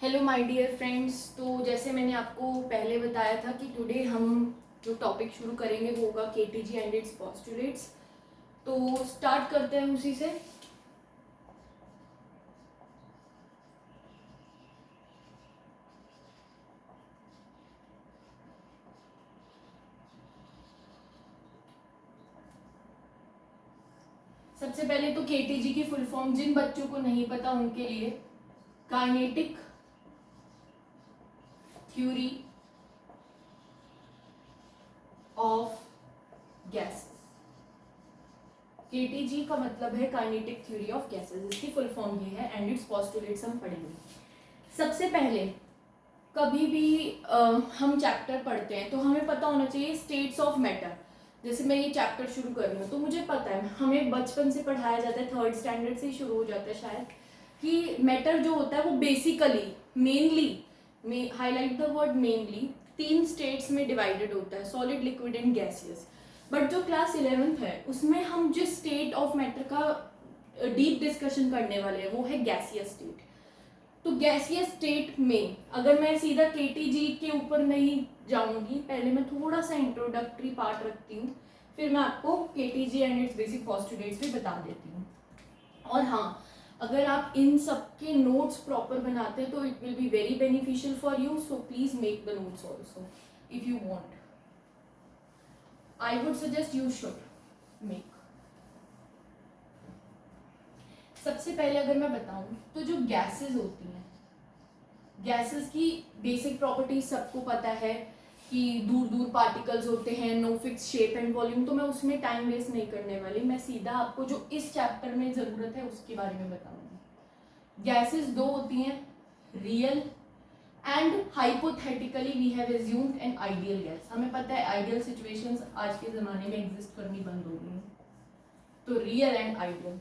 Hello my dear friends. तो जैसे मैंने आपको पहले बताया था कि टुडे हम जो टॉपिक शुरू करेंगे वो होगा केटीजी एंड इट्स पोस्टुलेट्स। तो स्टार्ट करते हैं उसी से। सबसे पहले तो केटीजी की फुल फॉर्म जिन बच्चों को नहीं पता उनके लिए, kinetic theory of gases. KTG का मतलब है काइनेटिक थ्योरी ऑफ गैसेस, इसकी फुल फॉर्म ये है एंड इट्स पोस्टुलेट्स हम पढ़ेंगे। सबसे पहले कभी भी हम चैप्टर पढ़ते हैं तो हमें पता होना चाहिए स्टेट्स ऑफ मैटर। जैसे मैं ये चैप्टर शुरू कर रही हूँ तो मुझे पता है, हमें बचपन से पढ़ाया जाता है, थर्ड स्टैंडर्ड से ही शुरू हो जाता है शायद, कि मैटर जो होता है वो basically mainly, highlight the word mainly, 3 states में डिवाइडेड होता है, solid, liquid and gaseous. But जो क्लास 11th है उसमें हम जिस स्टेट ऑफ मैटर का डीप डिस्कशन करने वाले हैं वो है गैसियस स्टेट। तो गैसियस स्टेट में अगर मैं सीधा केटीजी के ऊपर नहीं जाऊंगी, पहले मैं थोड़ा सा इंट्रोडक्टरी पार्ट रखती हूँ, फिर मैं आपको KTG and it's basic postulates भी बता देती हूँ। और हाँ, अगर आप इन सब के नोट्स प्रॉपर बनाते हैं तो it will be very beneficial for you, so please make the notes also if you want. I would suggest you should make. सबसे पहले अगर मैं बताऊं तो जो गैसेस होती हैं, गैसेस की बेसिक प्रॉपर्टीज सबको पता है कि दूर दूर पार्टिकल्स होते हैं, no fix shape and volume, तो मैं उसमें टाइम वेस्ट नहीं करने वाली, मैं सीधा आपको जो इस चैप्टर में ज़रूरत है उसके बारे में बताऊंगी। गैसेस दो होती हैं, real and hypothetically we have assumed an ideal gas. हमें पता है आइडियल सिचुएशंस आज के ज़माने में एग्जिस्ट करनी बंद हो गई हैं, तो रियल एंड आइडियल।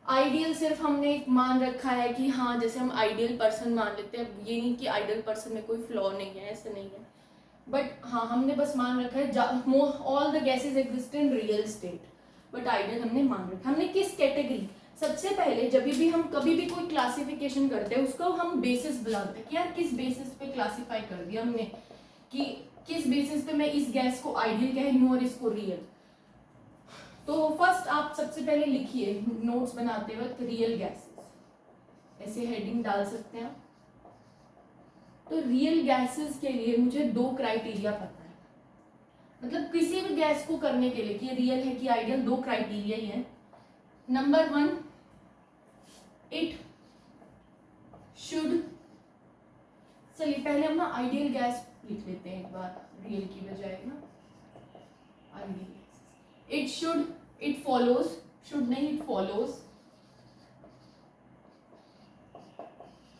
आइडियल सिर्फ हमने एक मान रखा है कि हाँ, जैसे हम आइडियल पर्सन मान लेते हैं, ये नहीं कि आइडियल पर्सन में कोई फ्लॉ नहीं है, ऐसा नहीं है, बट हाँ हमने बस मान रखा है all the gases exist in real estate, but ideal हमने मान रखा। हमने किस कैटेगरी, सबसे पहले जब भी हम कभी भी कोई क्लासिफिकेशन करते हैं उसको हम बेसिस बुलाते हैं कि यार किस बेसिस पे क्लासीफाई कर दिया हमने, कि किस बेसिस पे मैं इस गैस को आइडियल कह रही हूँ और इसको रियल। तो फर्स्ट आप सबसे पहले लिखिए नोट्स बनाते वक्त रियल गैसेस, ऐसे हेडिंग डाल सकते हैं। तो रियल गैसेस के लिए मुझे 2 क्राइटेरिया पता है, मतलब किसी भी गैस को करने के लिए कि रियल है कि आइडियल, 2 क्राइटेरिया ही है। नंबर 1, इट शुड, चलिए पहले हम ना आइडियल गैस लिख लेते हैं एक बार रियल की बजाय ना, ideal. It should, it follows, should नहीं it follows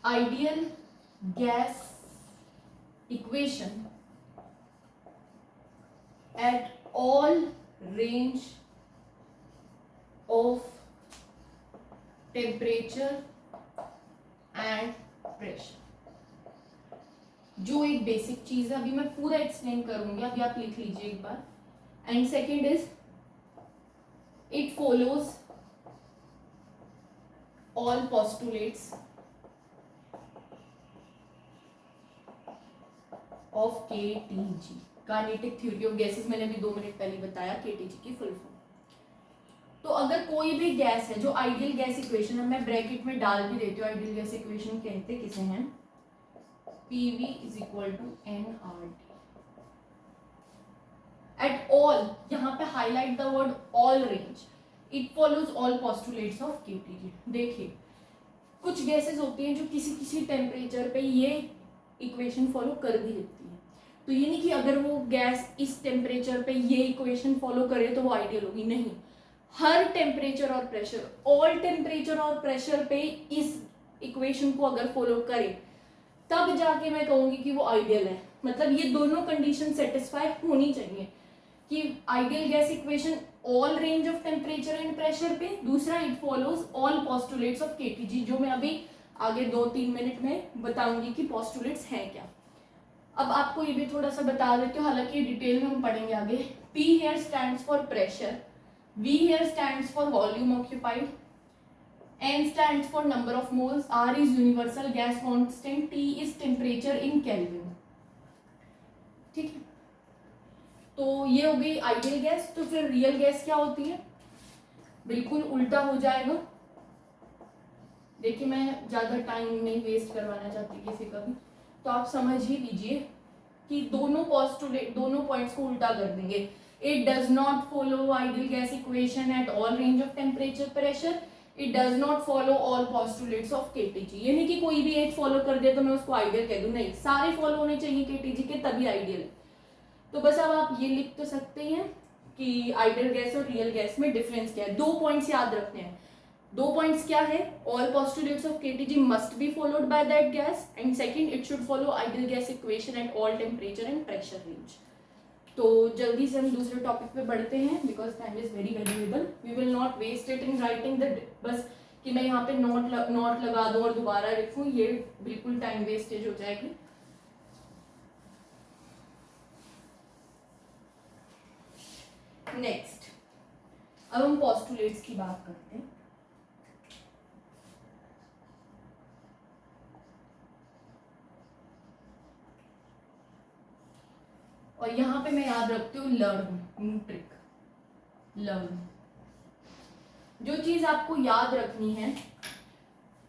ideal gas equation at all range of temperature and pressure। जो एक बेसिक चीज है, अभी मैं पूरा एक्सप्लेन करूंगी, अभी आप लिख लीजिए एक बार। And second is it follows all postulates of KTG, kinetic theory of gases. मैंने अभी 2 मिनट पहले बताया केटीजी की फुल फॉर्म। तो अगर कोई भी गैस है जो आइडियल गैस इक्वेशन है, मैं ब्रैकेट में डाल भी देती हूँ, आइडियल गैस इक्वेशन कहते किसे हैं, PV is equal to NRT at all, यहाँ पे highlight the word all range, it follows all postulates of KTG. देखिए कुछ गैसेस होती हैं जो किसी किसी टेम्परेचर पे ये इक्वेशन फॉलो कर भी लेती है, तो ये नहीं कि अगर वो गैस इस टेम्परेचर पे ये इक्वेशन फॉलो करे तो वो आइडियल होगी, नहीं, हर टेम्परेचर और प्रेशर, ऑल टेम्परेचर और प्रेशर पे इस इक्वेशन को अगर फॉलो करे तब जाके मैं कहूंगी कि वो आइडियल है। मतलब ये दोनों कंडीशन सेटिस्फाई होनी चाहिए कि ideal gas equation all range of temperature and pressure पे, दूसरा it follows all postulates of KTG, जो मैं अभी आगे 2-3 मिनट में बताऊंगी कि पोस्टुलेट्स हैं क्या। अब आपको ये भी थोड़ा सा बता देती हूँ, हालांकि डिटेल में हम पढ़ेंगे आगे। P here stands for pressure, V here stands for volume occupied, N stands for number of moles, R is universal gas constant, T is temperature in Kelvin. ठीक है, तो ये हो गई आइडियल गैस. तो फिर रियल गैस क्या होती है? बिल्कुल उल्टा हो जाएगा. देखिए मैं ज्यादा टाइम नहीं वेस्ट करवाना चाहती किसी का भी, तो आप समझ ही लीजिए कि दोनों पोस्टुलेट, दोनों पॉइंट्स को उल्टा कर देंगे. It does not follow ideal gas equation at all range of temperature pressure. It does not follow all postulates of KTG. ये नहीं कि कोई भी एक फॉलो कर दे तो मैं उसको आइडियल कह दूं, नहीं, सारे फॉलो होने चाहिए केटीजी के, तभी आइडियल. तो बस अब आप ये लिख तो सकते हैं कि आइडियल गैस और रियल गैस में डिफरेंस क्या है. 2 पॉइंट्स याद रखने हैं. 2 पॉइंट्स क्या है? All postulates of KTG must be followed by that gas, and second it should follow ideal gas equation at all temperature and pressure range. तो जल्दी से हम दूसरे टॉपिक पे बढ़ते हैं, because time is very valuable. We will not waste it in writing the, बस कि मैं यहाँ पे नोट लगा दूं और दोबारा लिखूं, ये बिल्कुल टाइम वेस्टेज हो जाएगी. नेक्स्ट, अब हम पोस्टुलेट्स की बात करते हैं. और यहाँ पे मैं याद रखती हूँ लर्न, ट्रिक. लर्न, जो चीज आपको याद रखनी है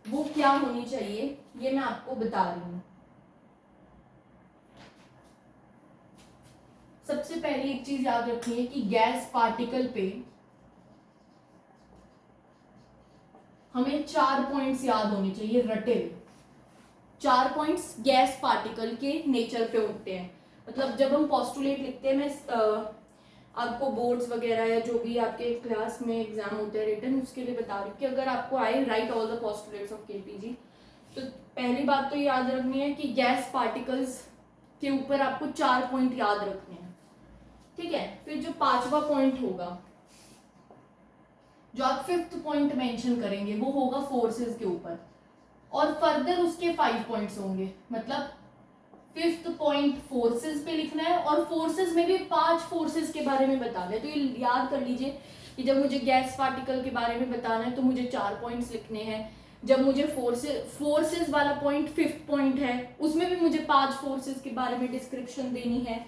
वो क्या होनी चाहिए, ये मैं आपको बता रही हूँ. सबसे पहले एक चीज याद रखनी है कि गैस पार्टिकल पे हमें 4 पॉइंट्स याद होने चाहिए, रटे हुए 4 पॉइंट्स गैस पार्टिकल के नेचर पे होते हैं. मतलब जब हम पोस्टुलेट लिखते हैं, मैं आपको बोर्ड्स वगैरह या जो भी आपके क्लास में एग्जाम होते हैं रिटन, उसके लिए बता रही हूँ कि अगर आपको आए right all the postulates of KTG, तो पहली बात तो याद रखनी है कि गैस पार्टिकल्स के ऊपर आपको 4 पॉइंट याद रखने हैं. ठीक है, फिर जो 5वां पॉइंट होगा, जो आप 5th पॉइंट मेंशन करेंगे, वो होगा फोर्सेस के ऊपर, और फर्दर उसके 5 पॉइंट्स होंगे. मतलब 5th पॉइंट फोर्सेस पे लिखना है, और फोर्सेस में भी 5 फोर्सेस के बारे में बताना है. तो ये याद कर लीजिए कि जब मुझे गैस पार्टिकल के बारे में बताना है तो मुझे 4 पॉइंट्स लिखने हैं. जब मुझे फोर्सेस वाला पॉइंट 5th पॉइंट है, उसमें भी मुझे 5 फोर्सेस के बारे में डिस्क्रिप्शन देनी है.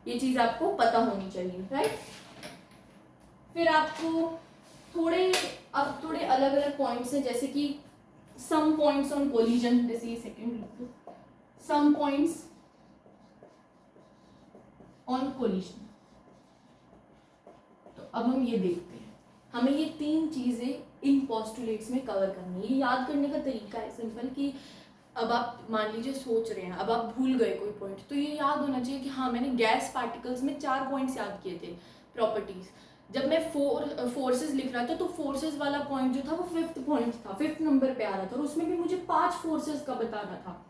ये चीज आपको पता होनी चाहिए, राइट. फिर आपको थोड़े अलग अलग पॉइंट्स हैं, जैसे कि सम पॉइंट्स ऑन कोलिजन, जैसे ये second, some points on collision. तो अब हम ये देखते हैं, हमें ये 3 चीजें इन पोस्टुलेट्स में कवर करनी है. ये याद करने का तरीका है सिंपल, कि अब आप मान लीजिए सोच रहे हैं, अब आप भूल गए कोई पॉइंट, तो ये याद होना चाहिए कि हाँ, मैंने गैस पार्टिकल्स में 4 पॉइंट्स याद किए थे, प्रॉपर्टीज. जब मैं फोर्सेस लिख रहा था तो फोर्सेस वाला पॉइंट जो था वो 5th पॉइंट था, 5th नंबर पे आ रहा था, और उसमें भी मुझे 5 फोर्सेस का बताना था.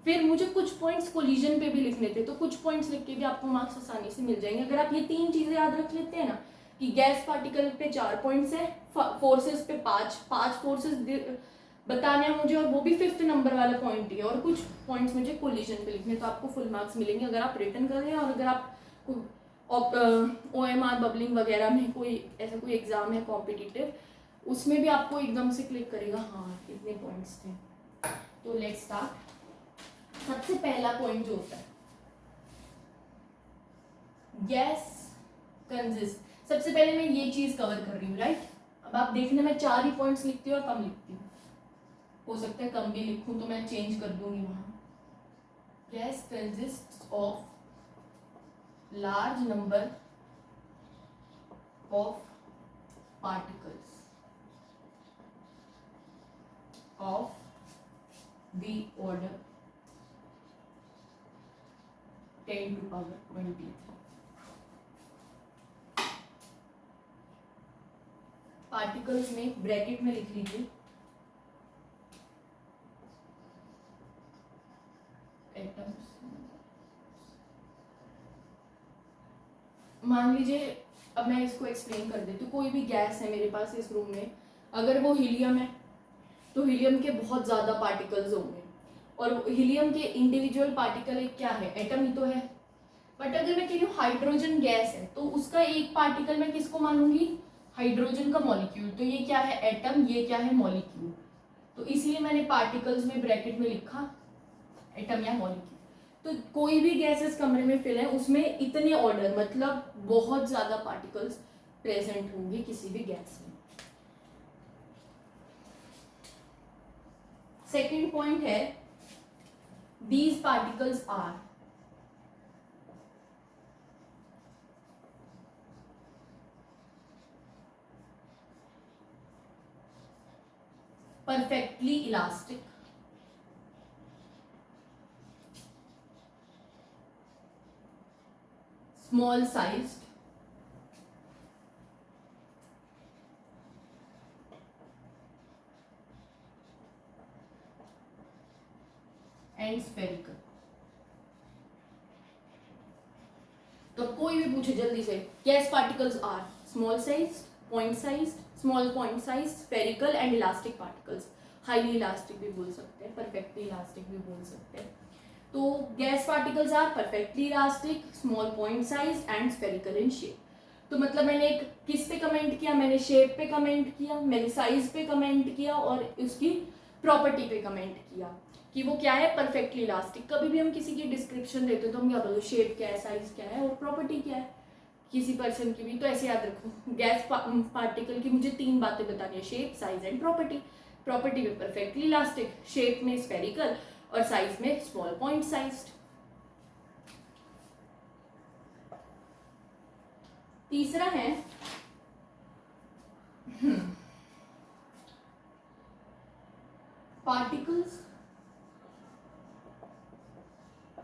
फिर मुझे कुछ पॉइंट्स कोलिजन पे भी लिखने थे, तो कुछ पॉइंट्स लिख के भी आपको मार्क्स आसानी से मिल जाएंगे. अगर आप ये 3 चीजें याद रख लेते हैं ना, कि गैस पार्टिकल पे 4 पॉइंट्स है, फोर्सेस पे 5 फोर्सेस बताने हैं मुझे, और वो भी 5th नंबर वाला पॉइंट ही है, और कुछ पॉइंट्स मुझे कोलिजन पे लिखने, तो आपको फुल मार्क्स मिलेंगे अगर आप रिटर्न कर रहे हैं. और अगर आप OMR बबलिंग वगैरह में कोई ऐसा कोई एग्जाम है कॉम्पिटिटिव, उसमें भी आपको एकदम से क्लिक करेगा, हाँ इतने पॉइंट्स थे. तो लेट्स स्टार्ट. सबसे पहला पॉइंट जो होता है गैस कंसिस्ट. सबसे पहले मैं ये चीज कवर कर रही हूँ, राइट. अब आप देखना, मैं 4 ही पॉइंट्स लिखती हूँ और कम लिखती हूँ, हो सकता है कम भी लिखूं तो मैं चेंज कर दूंगी वहां. Gas consist of large number of particles of the order 10⁻23. Particles में ब्रैकेट में लिख लीजिए एटम्स. मान लीजिए, अब मैं इसको एक्सप्लेन कर देती हूँ. कोई भी गैस है मेरे पास इस रूम में, अगर वो हीलियम है तो हीलियम के बहुत ज्यादा पार्टिकल्स होंगे, और हीलियम के इंडिविजुअल पार्टिकल एक क्या है, एटम ही तो है. बट अगर मैं कह रही हूँ हाइड्रोजन गैस है, तो उसका एक पार्टिकल मैं किसको मानूंगी, हाइड्रोजन का मॉलिक्यूल. तो ये क्या है, एटम, ये क्या है, मॉलिक्यूल. तो इसलिए मैंने पार्टिकल्स में ब्रैकेट में लिखा एटम या मॉलिक्यूल। तो कोई भी गैस इस कमरे में फिल है उसमें इतने ऑर्डर मतलब बहुत ज्यादा पार्टिकल्स प्रेजेंट होंगे किसी भी गैस में। सेकेंड पॉइंट है these particles are perfectly elastic, small sized, and spherical। तो कोई भी पूछे जल्दी से, gas particles are small size, point size, small point size, spherical and elastic particles. Highly elastic भी बोल सकते हैं, परफेक्टली इलास्टिक भी बोल सकते हैं। तो gas particles are perfectly elastic, small point size and spherical in shape. तो मतलब मैंने एक किस पे कमेंट किया, मैंने शेप पे कमेंट किया, मैंने साइज पे कमेंट किया और उसकी प्रॉपर्टी पे कमेंट किया कि वो क्या है, परफेक्टली इलास्टिक। कभी भी हम किसी की डिस्क्रिप्शन देते हैं तो हम क्या बोलते हैं, शेप क्या है, साइज क्या है और प्रॉपर्टी क्या है किसी पर्सन की भी। तो ऐसे याद रखो, गैस पार्टिकल की मुझे 3 बातें बतानी है, shape, size and property. Property में परफेक्टली इलास्टिक, शेप में स्फेरिकल और साइज में स्मॉल पॉइंट साइज्ड। तीसरा है particles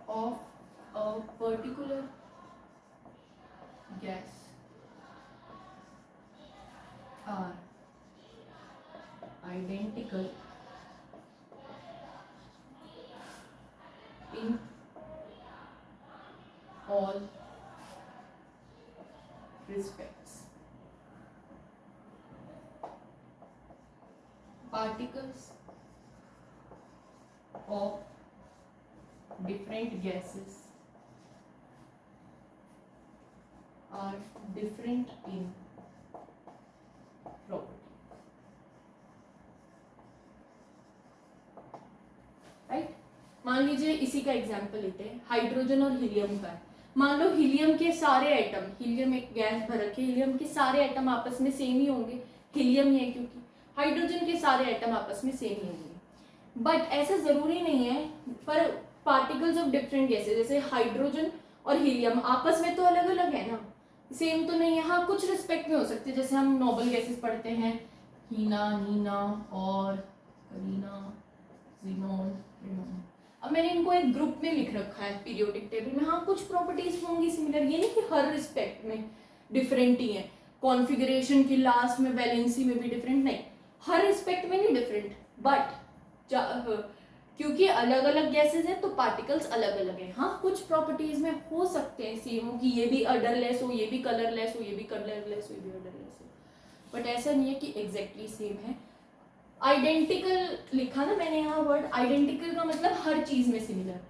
of a particular gas are identical in all respects। Particles of different gases are different in property। Right, मान लीजिए इसी का एग्जांपल लेते हैं, हाइड्रोजन और हीलियम का है। मान लो हीलियम के सारे एटम, हीलियम एक गैस भर रखी है, हीलियम के सारे एटम आपस में सेम ही होंगे, हीलियम ही है क्योंकि। हाइड्रोजन के सारे एटम आपस में सेम ही होंगे, बट ऐसा जरूरी नहीं है। पर पार्टिकल्स ऑफ डिफरेंट गैसेस जैसे हाइड्रोजन और हीलियम आपस में तो अलग अलग है ना, सेम तो नहीं है। हाँ, कुछ रिस्पेक्ट में हो सकते हैं, जैसे हम नोबल गैसेस पढ़ते हैं, हीना, नीना और करीना, जीनोन, रेनॉन। अब मैंने इनको एक ग्रुप में लिख रखा है पीरियोडिक टेबल में। हाँ, कुछ प्रॉपर्टीज होंगी सिमिलर, ये नहीं कि हर रिस्पेक्ट में डिफरेंट ही है। कॉन्फ़िगरेशन की लास्ट में वैलेंसी में भी डिफरेंट नहीं, हर रिस्पेक्ट में नहीं डिफरेंट, बट क्योंकि अलग अलग गैसेस हैं तो पार्टिकल्स अलग अलग हैं। हाँ, कुछ प्रॉपर्टीज में हो सकते हैं सेम हो, कि ये भी अडरलेस हो, ये भी कलरलेस हो, ये भी कलरलेस हो, ये भी अडरलेस हो, बट ऐसा नहीं है कि एग्जैक्टली सेम है। आइडेंटिकल लिखा ना मैंने यहाँ वर्ड, आइडेंटिकल का मतलब हर चीज में सिमिलर।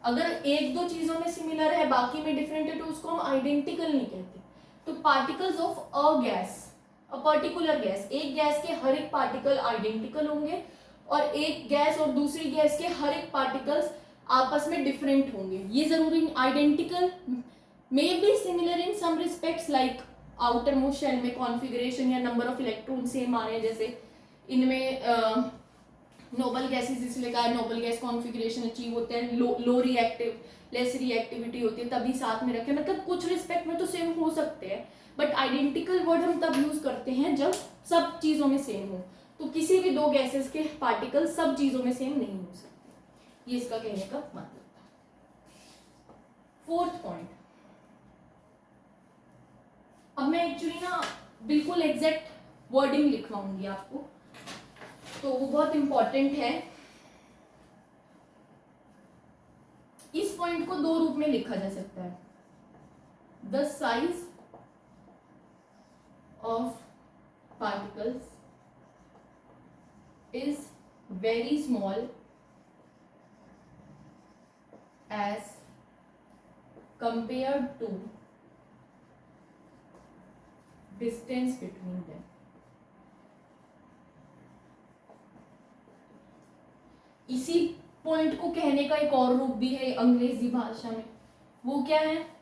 अगर एक दो चीजों में सिमिलर है बाकी में डिफरेंट है तो उसको हम आइडेंटिकल नहीं कहते। तो particles of a gas, a particular gas, एक गैस के हर एक पार्टिकल आइडेंटिकल होंगे और एक गैस और दूसरी गैस के हर एक पार्टिकल्स आपस में डिफरेंट होंगे। ये जरूरी, identical may be similar in some respects like outer most shell में कॉन्फ़िगरेशन या नंबर ऑफ इलेक्ट्रॉन सेम आ रहे हैं, जैसे इनमें नोबल गैसेस इसलिए कहा, नोबल गैस कॉन्फ़िगरेशन अचीव होते हैं, लो रिएक्टिव, लेस रिएक्टिविटी होती है तभी साथ में रखे। मतलब कुछ रिस्पेक्ट में तो सेम हो सकते हैं, बट आइडेंटिकल वर्ड हम तब यूज करते हैं जब सब चीजों में सेम हो। तो किसी भी दो गैसेस के पार्टिकल सब चीजों में सेम नहीं हो सकते, ये इसका कहने का मतलब था। फोर्थ पॉइंट, अब मैं एक्चुअली ना बिल्कुल एग्जैक्ट वर्डिंग लिखवाऊंगी आपको, तो वो बहुत इंपॉर्टेंट है। इस पॉइंट को 2 रूप में लिखा जा सकता है। The size of particles is very small as compared to distance between them। इसी पॉइंट को कहने का एक और रूप भी है अंग्रेजी भाषा में, वो क्या है?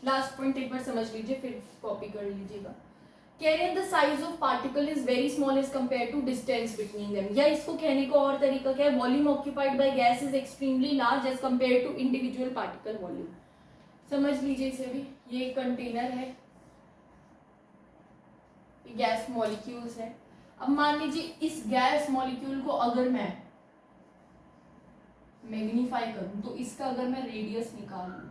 लास्ट पॉइंट एक बार समझ लीजिए फिर कॉपी कर लीजिएगा। Carrying the size of particle is very small as compared to distance between them, या इसको कहने का और तरीका क्या है? Volume occupied by gas is extremely large as compared to individual particle volume। समझ लीजिए इसे भी, ये कंटेनर है, ये गैस मॉलिक्यूल्स है। अब मान लीजिए इस गैस मॉलिक्यूल को अगर मैं मैग्नीफाई करूं तो इसका अगर मैं रेडियस निकाल लूं,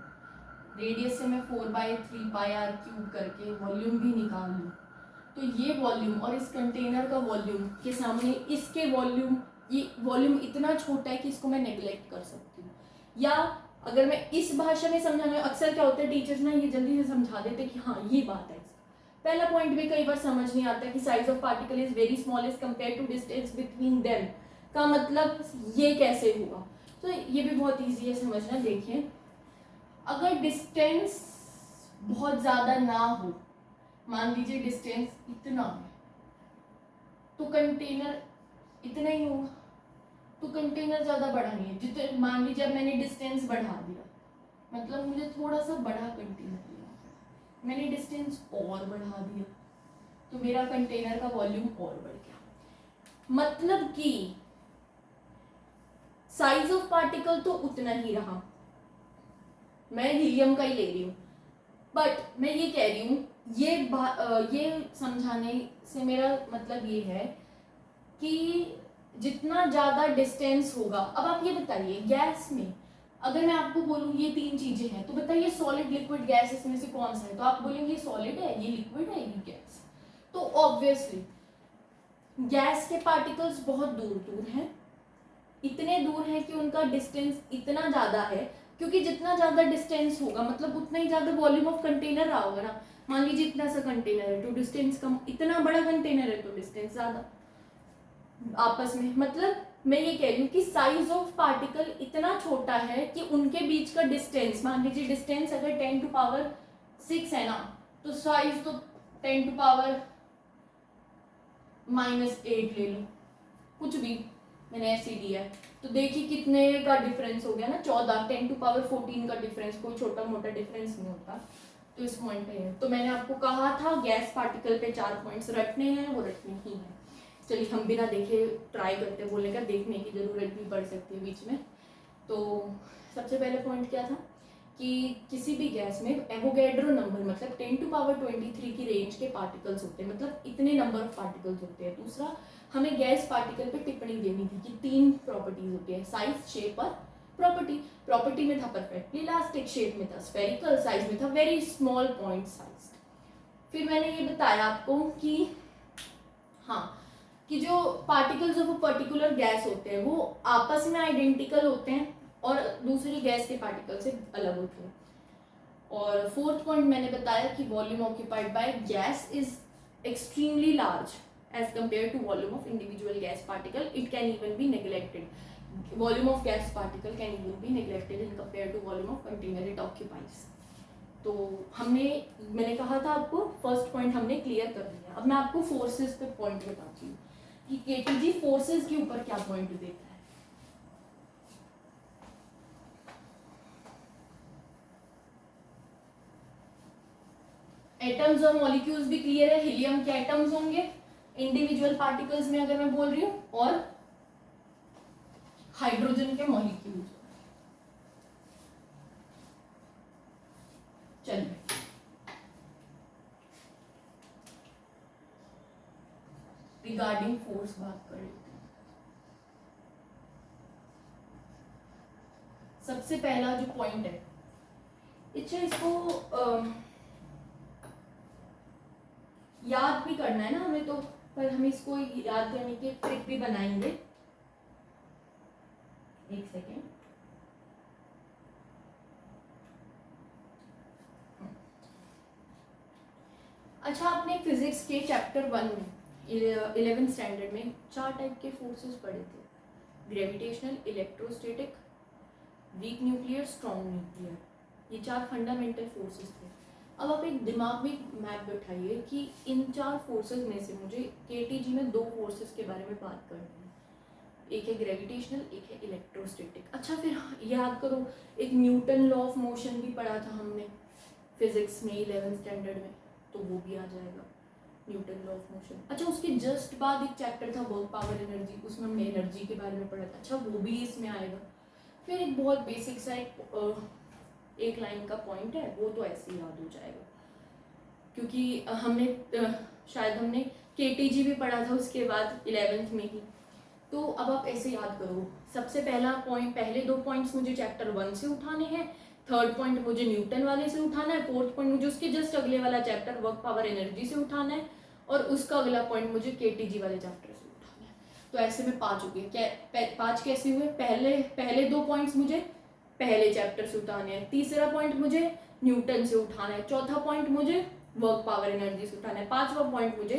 रेडियस से मैं 4/3πr³ करके वॉल्यूम भी निकाल लूं, तो ये वॉल्यूम और इस कंटेनर का वॉल्यूम के सामने इसके वॉल्यूम, ये वॉल्यूम इतना छोटा है कि इसको मैं नेग्लेक्ट कर सकती हूँ। या अगर मैं इस भाषा में समझाने, अक्सर क्या होता है टीचर्स ना ये जल्दी से समझा देते हैं कि हाँ ये बात है। पहला पॉइंट भी कई बार समझ नहीं आता कि size of particle is very small as compare to distance between them का मतलब ये कैसे हुआ। तो ये भी बहुत ईजी है समझना। देखिए अगर डिस्टेंस बहुत ज़्यादा ना हो, मान लीजिए डिस्टेंस इतना है तो कंटेनर इतना ही होगा, तो कंटेनर ज़्यादा बड़ा नहीं है। जितने मान लीजिए अब मैंने डिस्टेंस बढ़ा दिया, मतलब मुझे थोड़ा सा बड़ा कंटेनर लिया, मैंने डिस्टेंस और बढ़ा दिया तो मेरा कंटेनर का वॉल्यूम और बढ़ गया। मतलब कि साइज ऑफ पार्टिकल तो उतना ही रहा, मैं हीलियम का ही ले रही हूँ, बट मैं ये कह रही हूँ ये समझाने से मेरा मतलब ये है कि जितना ज़्यादा डिस्टेंस होगा। अब आप ये बताइए गैस में अगर मैं आपको बोलूँ ये 3 चीज़ें हैं तो बताइए सॉलिड लिक्विड गैस इसमें से कौन सा है, तो आप बोलेंगे सॉलिड है, ये लिक्विड है, ये गैस। तो ऑब्वियसली गैस के पार्टिकल्स बहुत दूर दूर हैं, इतने दूर हैं कि उनका डिस्टेंस इतना ज़्यादा है, क्योंकि जितना ज़्यादा डिस्टेंस होगा मतलब उतना ही ज़्यादा वॉल्यूम ऑफ कंटेनर रहा होगा ना। मान लीजिए इतना सा कंटेनर है तो डिस्टेंस कम, इतना बड़ा कंटेनर है तो डिस्टेंस ज़्यादा आपस में। मतलब मैं ये कह रही हूँ कि साइज ऑफ पार्टिकल इतना छोटा है कि उनके बीच का डिस्टेंस, मान लीजिए डिस्टेंस अगर 10⁻⁶ है ना, तो साइज तो 10⁻⁻8 ले लो, कुछ भी मैंने ऐसे दिया है, तो देखिए कितने का डिफरेंस हो गया ना, 14, 10⁻14 का डिफरेंस, कोई छोटा मोटा डिफरेंस नहीं होता। तो इस पॉइंट पे है, तो मैंने आपको कहा था गैस पार्टिकल पे 4 पॉइंट्स रटने हैं, वो रटने ही हैं। चलिए हम बिना देखे ट्राई करते, बोलने का देखने की ज़रूरत भी पड़ सकती है बीच में। तो सबसे पहले पॉइंट क्या था कि किसी भी गैस में एवोगैड्रो नंबर मतलब 10⁻23 की रेंज के पार्टिकल्स होते हैं, मतलब इतने नंबर ऑफ पार्टिकल्स होते हैं। दूसरा हमें गैस पार्टिकल पे टिप्पणी देनी थी कि 3 प्रॉपर्टीज होती है, साइज, शेप और प्रॉपर्टी। प्रॉपर्टी में था परफेक्टली इलास्टिक, शेप में था स्फेरिकल, साइज में था वेरी स्मॉल पॉइंट साइज। फिर मैंने ये बताया आपको कि हाँ कि जो particles of a particular gas होते हैं वो आपस में आइडेंटिकल होते हैं और दूसरी गैस के पार्टिकल से अलग होते हैं। और फोर्थ पॉइंट मैंने बताया कि volume occupied by gas is extremely large as compared to volume of individual gas particle. It can even be neglected. Volume of gas particle can even be neglected in compared to volume of container it occupies. तो मैंने कहा था आपको first point हमने clear कर दिया। अब मैं आपको फोर्सेस पे पॉइंट बताती हूँ कि केटीजी फोर्सेस के ऊपर क्या पॉइंट देता है। एटम्स और मॉलिक्यूल्स भी क्लियर है, हीलियम के एटम्स होंगे इंडिविजुअल पार्टिकल्स में अगर मैं बोल रही हूँ, और हाइड्रोजन के मॉलिक्यूल्स। चलिए रिगार्डिंग फोर्स बात कर लेते हैं। सबसे पहला जो पॉइंट है, अच्छा इसको याद भी करना है ना हमें तो, पर हम इसको याद करने की ट्रिक भी बनाएंगे। एक सेकेंड। अच्छा, आपने फिजिक्स के चैप्टर 1 में 11th स्टैंडर्ड में 4 टाइप के फोर्सेस पढ़े थे, gravitational, electrostatic, weak nuclear, strong nuclear. ये 4 फंडामेंटल फोर्सेस थे। अब आप एक दिमाग में मैप बैठाइए कि इन 4 फोर्सेस में से मुझे केटीजी में 2 फोर्सेस के बारे में बात करनी है, एक है ग्रेविटेशनल, एक है इलेक्ट्रोस्टैटिक। अच्छा फिर याद करो, एक न्यूटन लॉ ऑफ मोशन भी पढ़ा था हमने फिजिक्स में 11th स्टैंडर्ड में, तो वो भी आ जाएगा, न्यूटन लॉ ऑफ मोशन। अच्छा, उसके जस्ट बाद एक चैप्टर था वर्क पावर एनर्जी, उसमें हमने एनर्जी के बारे में पढ़ा था, अच्छा वो भी इसमें आएगा। फिर एक बहुत बेसिक सा एक लाइन का पॉइंट है, वो तो ऐसे ही याद हो जाएगा, क्योंकि शायद हमने केटीजी भी पढ़ा था उसके बाद 11th में ही। तो अब आप ऐसे याद करो, सबसे पहला पॉइंट, पहले 2 पॉइंट्स मुझे चैप्टर 1 से उठाने हैं, थर्ड पॉइंट मुझे न्यूटन वाले से उठाना है, फोर्थ पॉइंट मुझे उसके जस्ट अगले वाला चैप्टर वर्क पावर एनर्जी से उठाना है, और उसका अगला पॉइंट मुझे केटीजी वाले चैप्टर से उठाना है। तो ऐसे में 5 हो गए। 5 कैसे हुए? पहले 2 पॉइंट्स मुझे पहले चैप्टर से उठाने हैं, तीसरा पॉइंट मुझे न्यूटन से उठाना है, चौथा पॉइंट मुझे वर्क पावर एनर्जी से उठाना है, 5वां पॉइंट मुझे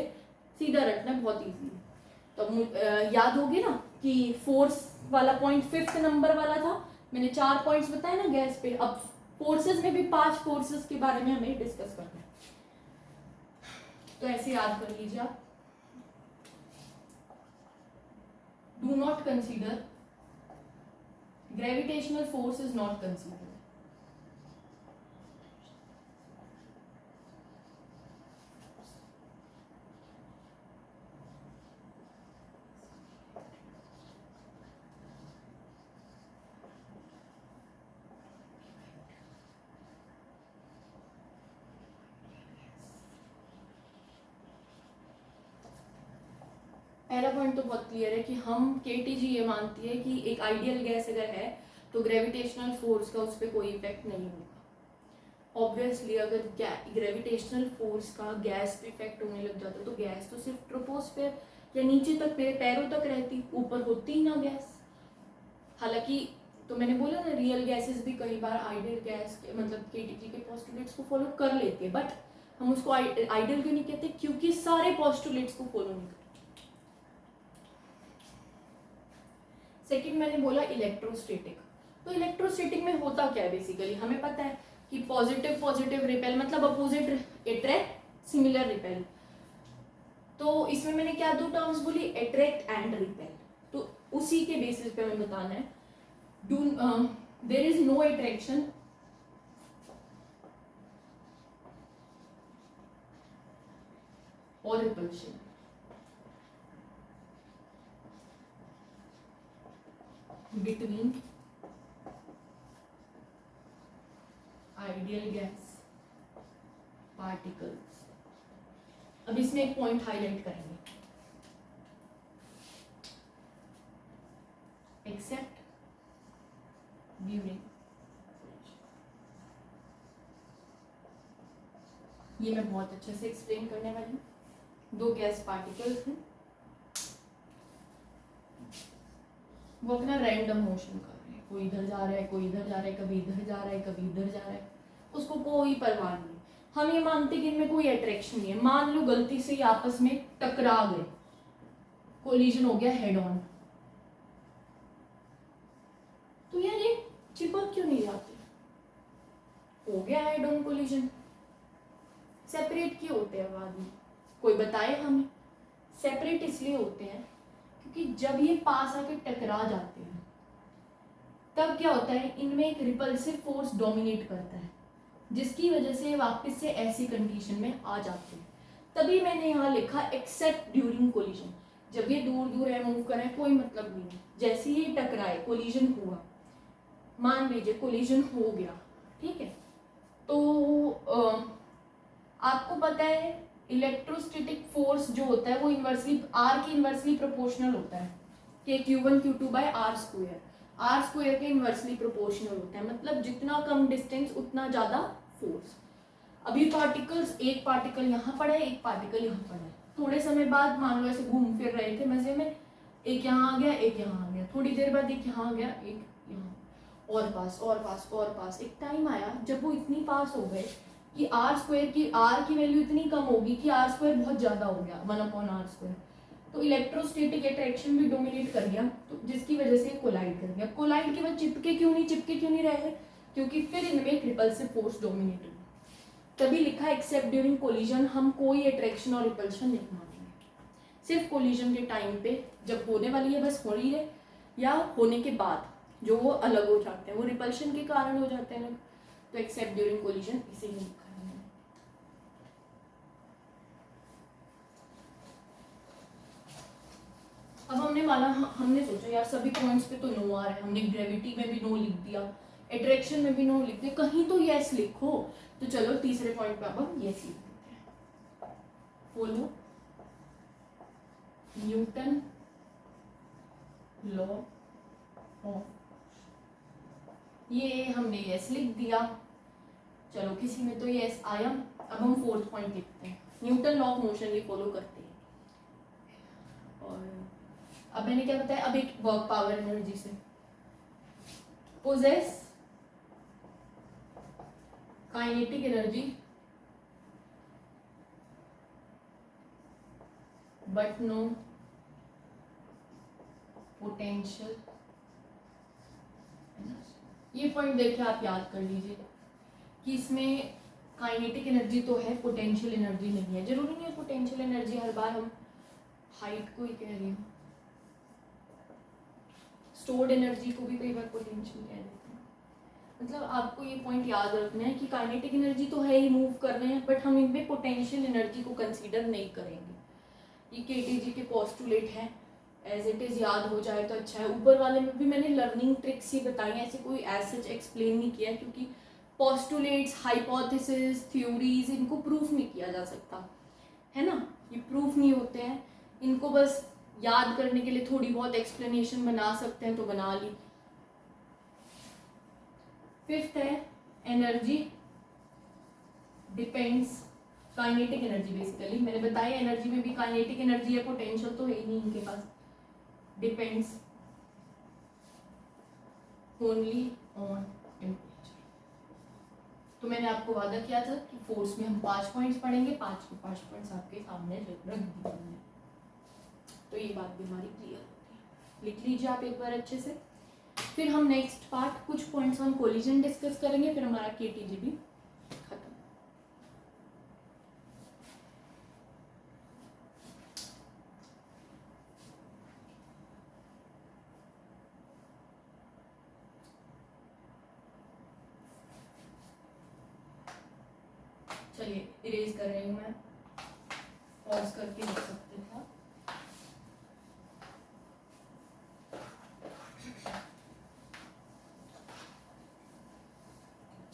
सीधा रखना है, बहुत ईजी है। तो याद होगी ना कि फोर्स वाला पॉइंट 5th नंबर वाला था, मैंने 4 पॉइंट्स बताए ना गैस पे। अब फोर्सेस में भी 5 फोर्सेस के बारे में हमें डिस्कस करना है, तो ऐसे याद कर लीजिए आप। Do not consider, gravitational force is not considered. पहला पॉइंट तो बहुत क्लियर है कि हम केटीजी ये मानती है कि एक आइडियल गैस अगर है तो ग्रेविटेशनल फोर्स का उस पर कोई इफेक्ट नहीं होगा। ऑब्वियसली अगर ग्रेविटेशनल फोर्स का गैस पे इफेक्ट होने लग जाता तो गैस तो सिर्फ ट्रोपोस्फेयर या नीचे तक पैरों तक रहती, ऊपर होती ही ना गैस। हालांकि तो मैंने बोला ना, रियल गैसेस भी कई बार आइडियल गैस मतलब केटीजी के पोस्टुलेट्स को फॉलो कर लेती है, बट हम उसको आइडियल क्यों नहीं कहते? क्योंकि सारे पोस्टुलेट्स को फॉलो नहीं करते। सेकंड मैंने बोला इलेक्ट्रोस्टैटिक। तो इलेक्ट्रोस्टैटिक में होता क्या है बेसिकली, हमें पता है कि पॉजिटिव पॉजिटिव रिपेल, मतलब अपोजिट अट्रैक्ट, सिमिलर रिपेल। तो इसमें मैंने क्या 2 टर्म्स बोली, अट्रैक्ट एंड रिपेल। तो उसी के बेसिस पे हमें बताना है, देयर इज नो अट्रैक्शन और repulsion between ideal gas particles। अब इसमें एक पॉइंट हाईलाइट करेंगे, एक्सेप्ट ड्यूरिंग। ये मैं बहुत अच्छे से एक्सप्लेन करने वाली हूँ। 2 गैस पार्टिकल्स हैं, वो अपना रैंडम मोशन कर रहे हैं, कोई इधर जा रहा है, कोई इधर जा रहा है, कभी इधर जा रहा है, कभी इधर जा रहा है, उसको कोई परवाह नहीं। हम ये मानते कि इनमें कोई अट्रैक्शन नहीं है। मान लो गलती से आपस में टकरा गए, कोलिजन हो गया हेड ऑन, तो यार ये चिपक क्यों नहीं जाते? हो गया हेड ऑन कोलिजन, सेपरेट क्यों होते हैं बाद में? कोई बताए हमें। सेपरेट इसलिए होते हैं क्योंकि जब ये पास आके टकरा जाते हैं तब क्या होता है, इनमें एक रिपल्सिव फोर्स डोमिनेट करता है, जिसकी वजह से वापस से ऐसी कंडीशन में आ जाते हैं। तभी मैंने यहाँ लिखा एक्सेप्ट ड्यूरिंग कोलिजन। जब ये दूर दूर है, मूव कर रहे हैं, कोई मतलब नहीं है। जैसे ही टकराए, कोलिजन हुआ, मान लीजिए कोलिजन हो गया, ठीक है, तो आपको पता है इलेक्ट्रोस्टैटिक फोर्स जो होता है वो इनवर्सली आर के इनवर्सली प्रोपोर्शनल होता है, कि Q1 Q2 by R square. R square के इन्वर्सली प्रोपोर्शनल होता है, मतलब जितना कम डिस्टेंस उतना ज़्यादा फोर्स। अभी पार्टिकल्स, एक पार्टिकल यहाँ पड़ा है, एक पार्टिकल यहाँ पड़ा है, थोड़े समय बाद मान लो ऐसे घूम फिर रहे थे मजे में, एक यहाँ आ गया, एक यहाँ आ गया, थोड़ी देर बाद एक यहाँ आ गया, एक यहाँ, और पास और पास और पास। एक टाइम आया जब वो इतनी पास हो गए कि आर स्क्वायर की, आर की वैल्यू इतनी कम होगी कि आर स्क्वायर बहुत ज़्यादा हो गया, 1/r स्क्वायर। तो इलेक्ट्रोस्टैटिक अट्रैक्शन भी डोमिनेट कर गया, तो जिसकी वजह से कोलाइड कर गया। कोलाइड के बाद चिपके क्यों नहीं रहे, क्योंकि फिर इनमें एक रिपल्सिव फोर्स डोमिनेट हुई। तभी लिखा एक्सेप्ट ड्यूरिंग कोलिजन हम कोई अट्रैक्शन और रिपल्शन नहीं मानेंगे, सिर्फ कोलिजन के टाइम पे जब होने वाली है बस हो रही है, या होने के बाद जो वो अलग हो जाते हैं, वो रिपल्शन के कारण हो जाते हैं, तो एक्सेप्ट ड्यूरिंग कोलिजन इसे ही लिखा है। अब हमने सोचा यार सभी पॉइंट्स पे तो नो आ रहा है, हमने ग्रेविटी में भी नो लिख दिया, अट्रैक्शन में भी नो लिख दिया, कहीं तो यस लिखो। तो चलो तीसरे पॉइंट पे अब हम यस लिख देते हैं, फॉलो न्यूटन लॉ ऑफ, ये हमने यस लिख दिया। चलो किसी में तो यस आया। अब हम फोर्थ पॉइंट लिखते हैं, न्यूटन लॉ ऑफ मोशन ये फॉलो करते हैं। और अब मैंने क्या बताया, अब एक वर्क पावर एनर्जी से possess kinetic energy but no potential. ये पॉइंट देख के आप याद कर लीजिए कि इसमें काइनेटिक एनर्जी तो है, पोटेंशियल एनर्जी नहीं है। जरूरी नहीं है पोटेंशियल एनर्जी, हर बार हम हाइट को ही कह रही हूँ, स्टोर्ड एनर्जी को भी कई बार पोटेंशियल कह देते हैं। मतलब आपको ये पॉइंट याद रखना है कि काइनेटिक एनर्जी तो है ही, मूव कर रहे हैं, बट हम इनमें पोटेंशियल एनर्जी को कंसीडर नहीं करेंगे। ये केटीजी के पोस्टुलेट है, एज इट इज याद हो जाए तो अच्छा है। ऊपर वाले में भी मैंने लर्निंग ट्रिक्स ही बताई हैं, ऐसे कोई एज सच एक्सप्लेन नहीं किया, क्योंकि पोस्टुलेट्स, हाइपोथेसिस, थ्योरीज, इनको प्रूफ नहीं किया जा सकता है ना, ये प्रूफ नहीं होते हैं, इनको बस याद करने के लिए थोड़ी बहुत एक्सप्लेनेशन बना सकते हैं तो बना ली। फिफ्थ है energy depends, kinetic energy basically मैंने बताया, एनर्जी में भी काइनेटिक एनर्जी है, पोटेंशियल तो है ही नहीं इनके पास। Depends only on temperature. तो मैंने आपको वादा किया था कि फोर्स में हम 5 पॉइंट्स पढ़ेंगे, 5 के 5 पॉइंट्स आपके सामने रख दिए हैं, तो ये बात भी हमारी क्लियर होती है। लिख लीजिए आप एक बार अच्छे से। फिर हम नेक्स्ट पार्ट कुछ पॉइंट्स ऑन कोलिजन डिस्कस करेंगे, फिर हमारा केटीजी भी खत्म। चलिए इरेज कर रही हूँ मैं, पॉज करके लिख सकते थे।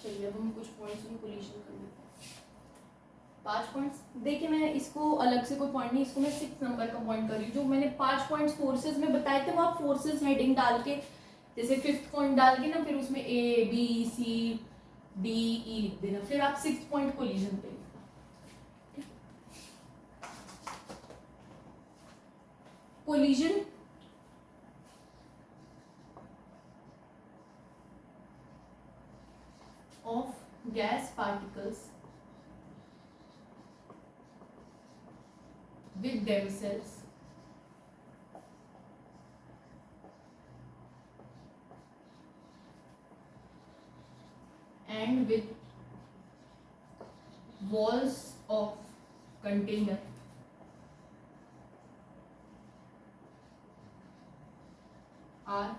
चलिए अब हम कुछ पॉइंट्स में कोलिजन कर लेते हैं। 5 पॉइंट्स देखिए, मैं इसको अलग से कोई पॉइंट नहीं, इसको मैं 6 नंबर का पॉइंट कर रही हूँ। जो मैंने 5 पॉइंट्स फोर्सेस में बताए थे वो आप फोर्सेस हेडिंग डाल के, जैसे 5th पॉइंट डाल के ना, फिर उसमें A B C D E लिख देना, फिर आप 6th पॉइंट कोलिजन पे लिखना। Collision of gas particles with themselves and with walls of container are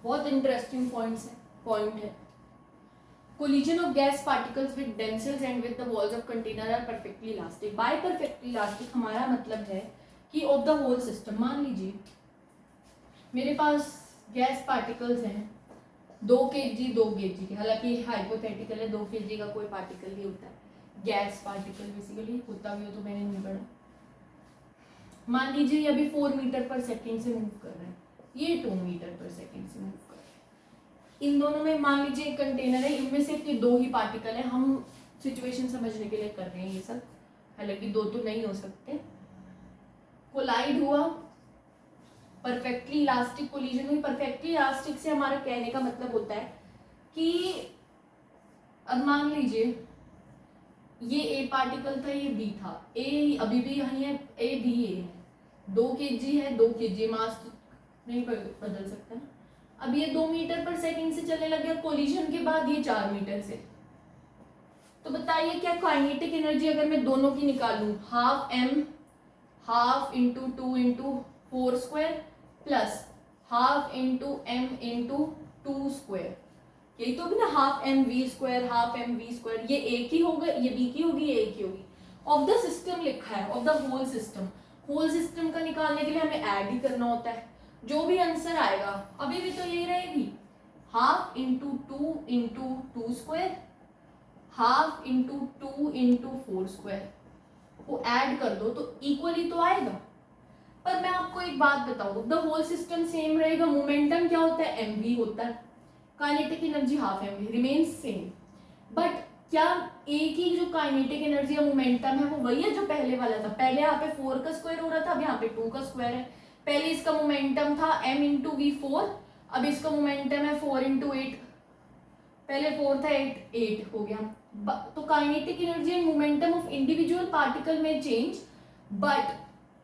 बहुत इंटरेस्टिंग पॉइंट है। Collision of gas particles with themselves and with the walls of container are perfectly elastic. By perfectly elastic हमारा मतलब है कि of the whole system, मान लीजिए मेरे पास gas particles हैं 2 kg 2 kg के, हालांकि हाइपोथेटिकल है, 2 kg का कोई पार्टिकल नहीं होता है, गैस पार्टिकल बेसिकली होता भी हो तो मैंने नहीं पढ़ा। मान लीजिए ये अभी 4 मीटर पर सेकेंड से मूव कर रहे हैं, ये 2 मीटर पर सेकेंड से मूव कर रहे हैं। इन दोनों में मान लीजिए एक कंटेनर है, इनमें से के 2 ही पार्टिकल है, हम सिचुएशन समझने के लिए कर रहे हैं ये सब, हालांकि 2 तो नहीं हो सकते। कोलाइड हुआ, परफेक्टली इलास्टिक कोलिजन हुई। परफेक्टली इलास्टिक से हमारा कहने का मतलब होता है कि अब मान लीजिए ये ए पार्टिकल था, ये बी था, ए अभी भी यहीं है, ए भी ए है, 2 kg है, 2 kg मास तो नहीं बदल सकता ना। अब ये 2 मीटर पर सेकंड से चलने लग गया, कोलिजन के बाद ये 4 मीटर से। तो बताइए क्या काइनेटिक एनर्जी अगर मैं दोनों की निकालूं, half m, half into 2 into 4 square plus half into m into 2 square, यही तो होगी ना, half M V square, half M V square, ये ए की होगा, ये बी की होगी, ये ए की होगी। ऑफ द सिस्टम लिखा है, of the whole system. Whole system का निकालने के लिए हमें ऐड ही करना होता है, जो भी आंसर आएगा अभी भी तो यही रहेगी, half into 2 into 2 square, half into 2 into 4 square को ऐड कर दो तो इक्वली तो आएगा। पर मैं आपको एक बात बताऊं, द होल सिस्टम सेम रहेगा, मोमेंटम क्या होता है, एम वी होता है, kinetic energy half M V remains same. But क्या ए की जो काइनेटिक एनर्जी या मोमेंटम है वो वही है जो पहले वाला था? पहले यहाँ पे 4 का स्क्वायर हो रहा था, अब यहाँ पे 2 का स्क्वायर है। पहले इसका मोमेंटम था m इंटू वी 4, अब इसका मोमेंटम है 4 इंटू 8, पहले 4 था 8 हो गया। तो kinetic energy and momentum of individual particle में change, but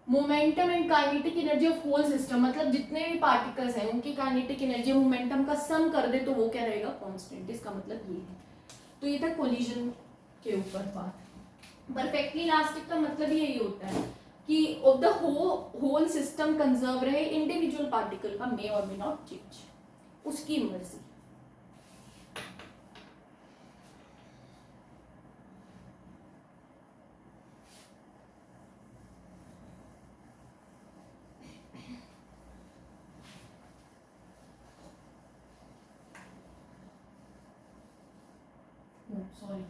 momentum and kinetic energy of whole system, मतलब जितने भी पार्टिकल्स हैं उनकी काइनेटिक एनर्जी मोमेंटम का सम कर दे तो वो क्या रहेगा, कांस्टेंट। इसका मतलब ये है। तो ये था कोलिजन के ऊपर बात। परफेक्टली इलास्टिक का मतलब यही होता है कि of the whole system conserve रहे, इंडिविजुअल पार्टिकल का मे और मे नॉट चेंज, उसकी मर्जी। सॉरी,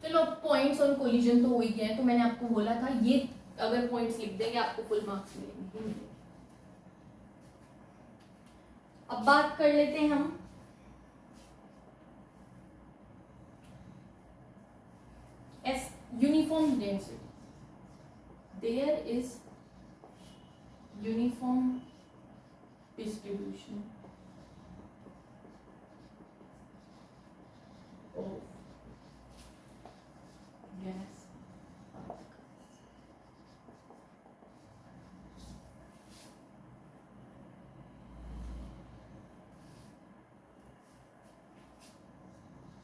चलो पॉइंट्स ऑन कोलिजन तो हो ही गए, तो मैंने आपको बोला था ये अगर पॉइंट्स लिख देंगे आपको फुल मार्क्स मिलेंगे। अब बात कर लेते हैं हम as uniform density. There is uniform distribution of gas particles.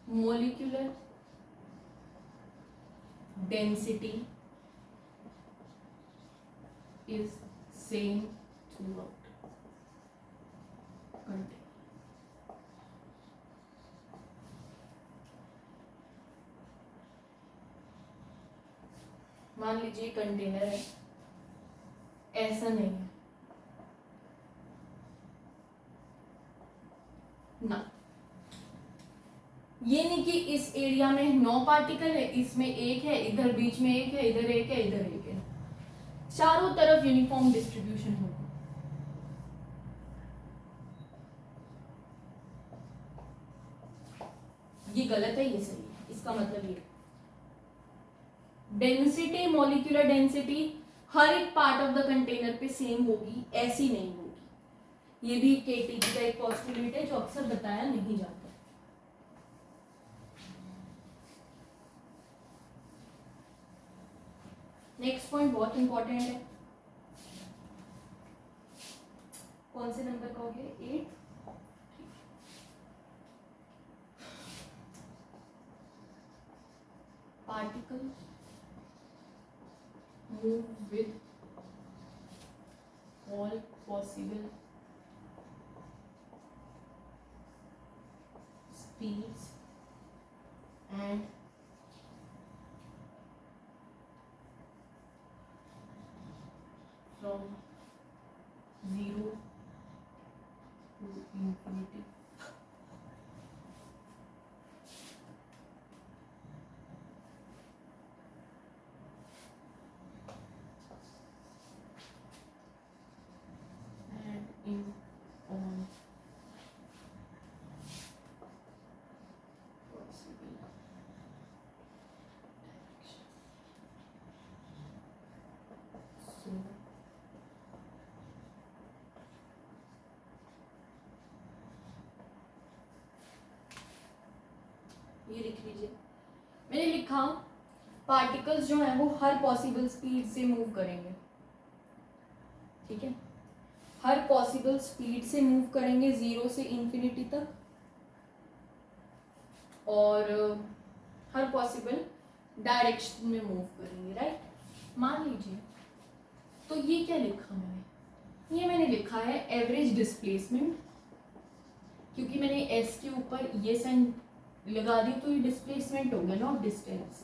Molecular density is same throughout container. मान लीजिए कंटेनर है, ऐसा नहीं है ना, ये नहीं कि इस एरिया में 9 पार्टिकल है, इसमें एक है, इधर बीच में एक है, इधर एक है, इधर एक है, चारों तरफ यूनिफॉर्म डिस्ट्रीब्यूशन होगा। ये गलत है, ये सही है। इसका मतलब ये डेंसिटी, मॉलिक्यूलर डेंसिटी हर एक पार्ट ऑफ द कंटेनर पे सेम होगी, ऐसी नहीं होगी। ये भी केटीजी का एक पोस्टुलेट है जो अक्सर बताया नहीं जाता। नेक्स्ट पॉइंट बहुत इंपॉर्टेंट है, कौन से नंबर का हो गया, 8। Particles move with all possible speeds and from 0 to infinity. And in on possible direction. So ये लिख लीजिए, मैंने लिखा पार्टिकल्स जो हैं वो हर पॉसिबल स्पीड से मूव करेंगे, ठीक है, हर पॉसिबल स्पीड से मूव करेंगे 0 से इन्फिनिटी तक, और हर पॉसिबल डायरेक्शन में मूव करेंगे, राइट। मान लीजिए, तो ये क्या लिखा मैंने, ये मैंने लिखा है एवरेज डिस्प्लेसमेंट, क्योंकि मैंने एस के ऊपर ये साइन लगा दी तो ये डिस्प्लेसमेंट हो गया, नॉट डिस्टेंस।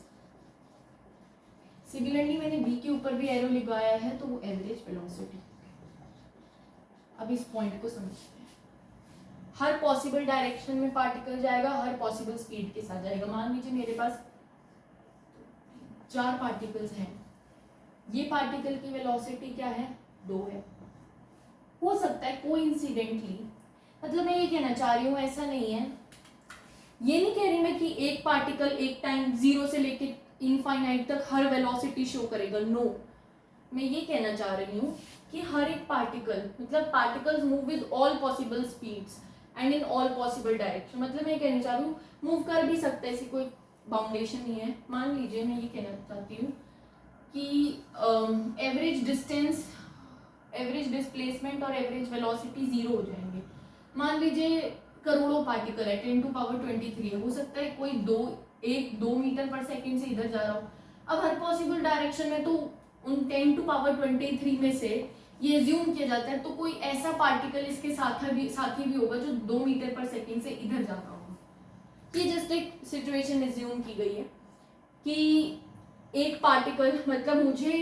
सिमिलरली मैंने बी के ऊपर भी एरो लगाया है तो वो एवरेज वेलोसिटी। अब इस पॉइंट को समझते हैं, हर पॉसिबल डायरेक्शन में पार्टिकल जाएगा, हर पॉसिबल स्पीड के साथ जाएगा। मान लीजिए मेरे पास 4 पार्टिकल्स हैं, ये पार्टिकल की वेलोसिटी क्या है, 2 है। हो सकता है कोइंसिडेंटली, मतलब मैं ये कहना चाह रही हूँ, ऐसा नहीं है, ये नहीं कह रही मैं कि एक पार्टिकल एक टाइम 0 से लेके इनफाइनाइट तक हर वेलोसिटी शो करेगा, नो। मैं ये कहना चाह रही हूँ कि हर एक पार्टिकल, मतलब particles move with all possible speeds and in all possible direction, मतलब मैं कहना चाह रही हूँ मूव कर भी सकता है, ऐसी कोई बाउंडेशन नहीं है। मान लीजिए मैं ये कहना चाहती हूँ कि एवरेज डिस्टेंस, एवरेज डिस्प्लेसमेंट और एवरेज वेलोसिटी 0 हो जाएंगे। मान लीजिए करोड़ों पार्टिकल है, 10 टू पावर 23 है, हो सकता है कोई 2 मीटर पर सेकंड से इधर जा रहा हो। अब हर पॉसिबल डायरेक्शन में तो उन 10 टू पावर 23 में से ये एज्यूम किया जाता है तो कोई ऐसा पार्टिकल इसके साथी भी होगा जो 2 मीटर पर सेकंड से इधर जा रहा होगा। ये जस्ट एक सिचुएशन एज्यूम की गई है कि एक पार्टिकल, मतलब मुझे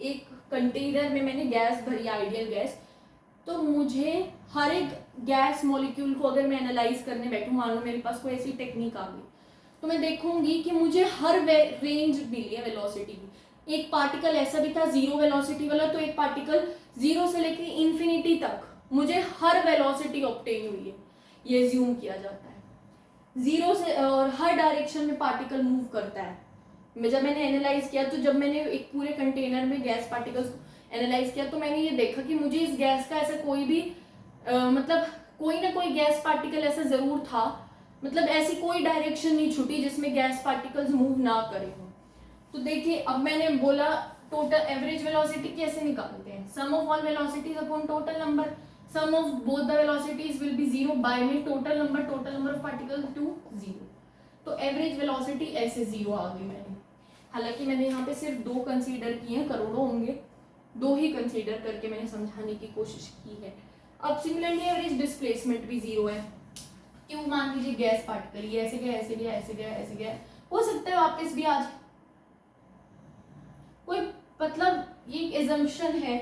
एक कंटेनर में मैंने गैस भरी, आइडियल गैस, तो मुझे हर एक गैस मॉलिक्यूल को अगर मैं एनालाइज करने बैठूं, मान लो मेरे पास कोई ऐसी टेक्निक आ गई, तो मैं देखूंगी कि मुझे हर रेंज मिली है वेलोसिटी की। एक पार्टिकल ऐसा भी था 0 वेलोसिटी वाला, तो एक पार्टिकल 0 से लेके इन्फिनिटी तक मुझे हर वेलोसिटी ऑब्टेन हुई है, ये एज्यूम किया जाता है। 0 से, और हर डायरेक्शन में पार्टिकल मूव करता है। जब मैंने एनालाइज किया, तो जब मैंने एक पूरे कंटेनर में गैस पार्टिकल्स एनालाइज किया, तो मैंने ये देखा कि मुझे इस गैस का ऐसा कोई भी मतलब कोई ना कोई गैस पार्टिकल ऐसा जरूर था, मतलब ऐसी कोई डायरेक्शन नहीं छूटी जिसमें गैस पार्टिकल्स मूव ना करे हो। तो देखिए, अब मैंने बोला टोटल एवरेज वेलोसिटी कैसे निकालते हैं, sum of all velocities upon total number, sum of both the velocities will be 0 by में total number of particles to 0। तो एवरेज वेलोसिटी ऐसे 0 आ गई मैंने। हालांकि मैंने यहाँ पे सिर्फ 2 कंसीडर किए हैं, करोड़ों होंगे, 2 ही कंसीडर करके मैंने समझाने की कोशिश की है। अब सिमिलरली एवरेज डिस्प्लेसमेंट भी 0 है, क्यों, मान लीजिए गैस पार्टिकल ये ऐसे गया, ऐसे गया, ऐसे गया, ऐसे गया, हो सकता है वापस भी आ जाए, कोई मतलब ये एजम्पशन है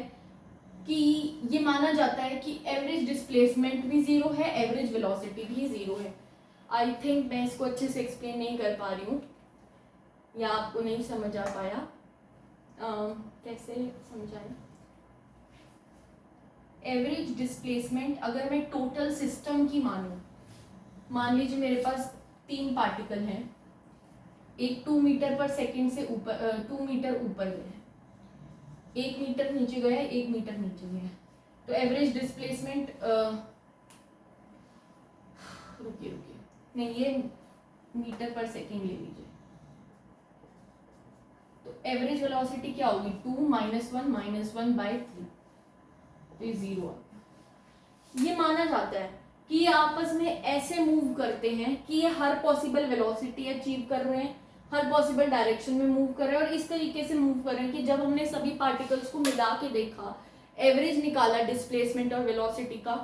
कि ये माना जाता है कि एवरेज डिस्प्लेसमेंट भी 0 है, एवरेज वेलोसिटी भी 0 है। आई थिंक मैं इसको अच्छे से एक्सप्लेन नहीं कर पा रही हूँ या आपको नहीं समझ आ पाया, कैसे समझाएं। एवरेज डिस्प्लेसमेंट अगर मैं टोटल सिस्टम की मानूं, मान लीजिए मेरे पास 3 पार्टिकल हैं, एक 2 मीटर पर सेकंड से ऊपर 2 मीटर ऊपर गए हैं, 1 मीटर नीचे गया है, 1 मीटर नीचे गया है, तो एवरेज डिस्प्लेसमेंट रुकिए नहीं, ये मीटर पर सेकंड ले लीजिए, तो एवरेज वेलोसिटी क्या होगी, 2 - 1 - 1/3, तो ये 0 आ गया। ये माना जाता है कि ये आपस में ऐसे मूव करते हैं कि ये हर पॉसिबल वेलोसिटी अचीव कर रहे हैं, हर पॉसिबल डायरेक्शन में मूव कर रहे हैं, और इस तरीके से मूव कर रहे हैं कि जब हमने सभी पार्टिकल्स को मिला के देखा, एवरेज निकाला डिस्प्लेसमेंट और वेलोसिटी का,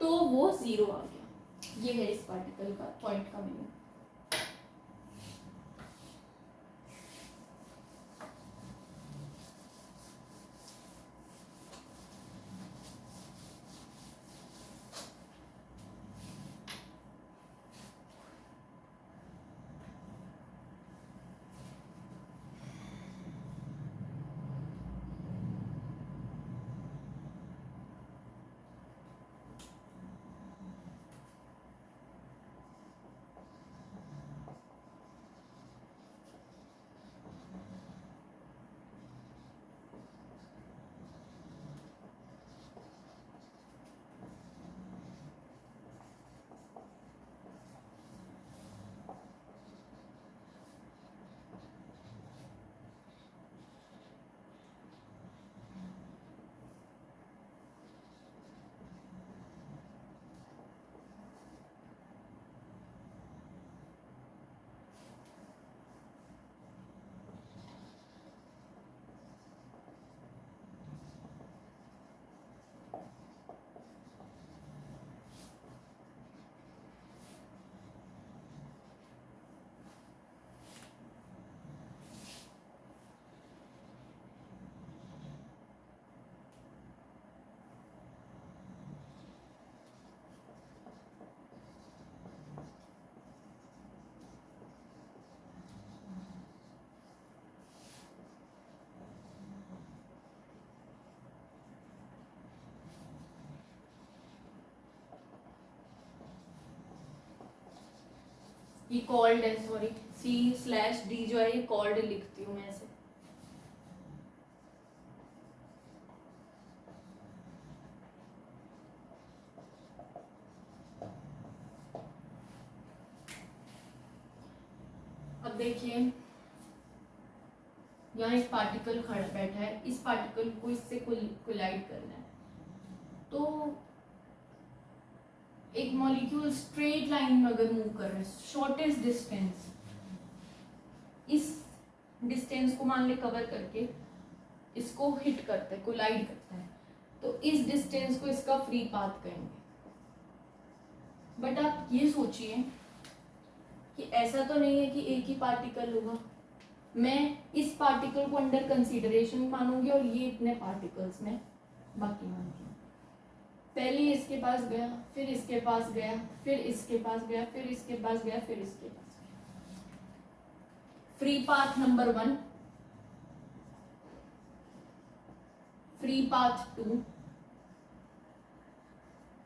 तो वो 0 आ गया। ये है इस पार्टिकल का पॉइंट का मीनिंग। ये कॉल्ड है, सॉरी C/D जो है ये कॉल्ड लिखती हूँ मैं ऐसे। अब देखिए यहाँ एक पार्टिकल खड़ा बैठा है, इस पार्टिकल को इससे कोलाइड करना है। तो एक मॉलिक्यूल स्ट्रेट लाइन में अगर मूव कर रहा है, शॉर्टेस्ट डिस्टेंस, इस डिस्टेंस को मान ले कवर करके इसको हिट करता है, कोलाइड करता है, तो इस डिस्टेंस को इसका फ्री पाथ कहेंगे। बट आप ये सोचिए कि ऐसा तो नहीं है कि एक ही पार्टिकल होगा, मैं इस पार्टिकल को अंडर कंसीडरेशन मानूंगी और ये इतने पार्टिकल्स में बाकी मानूंगी। पहले इसके पास गया, फिर इसके पास गया, फिर इसके पास गया, फिर इसके पास गया, फिर इसके पास गया। Free path number 1, free path 2,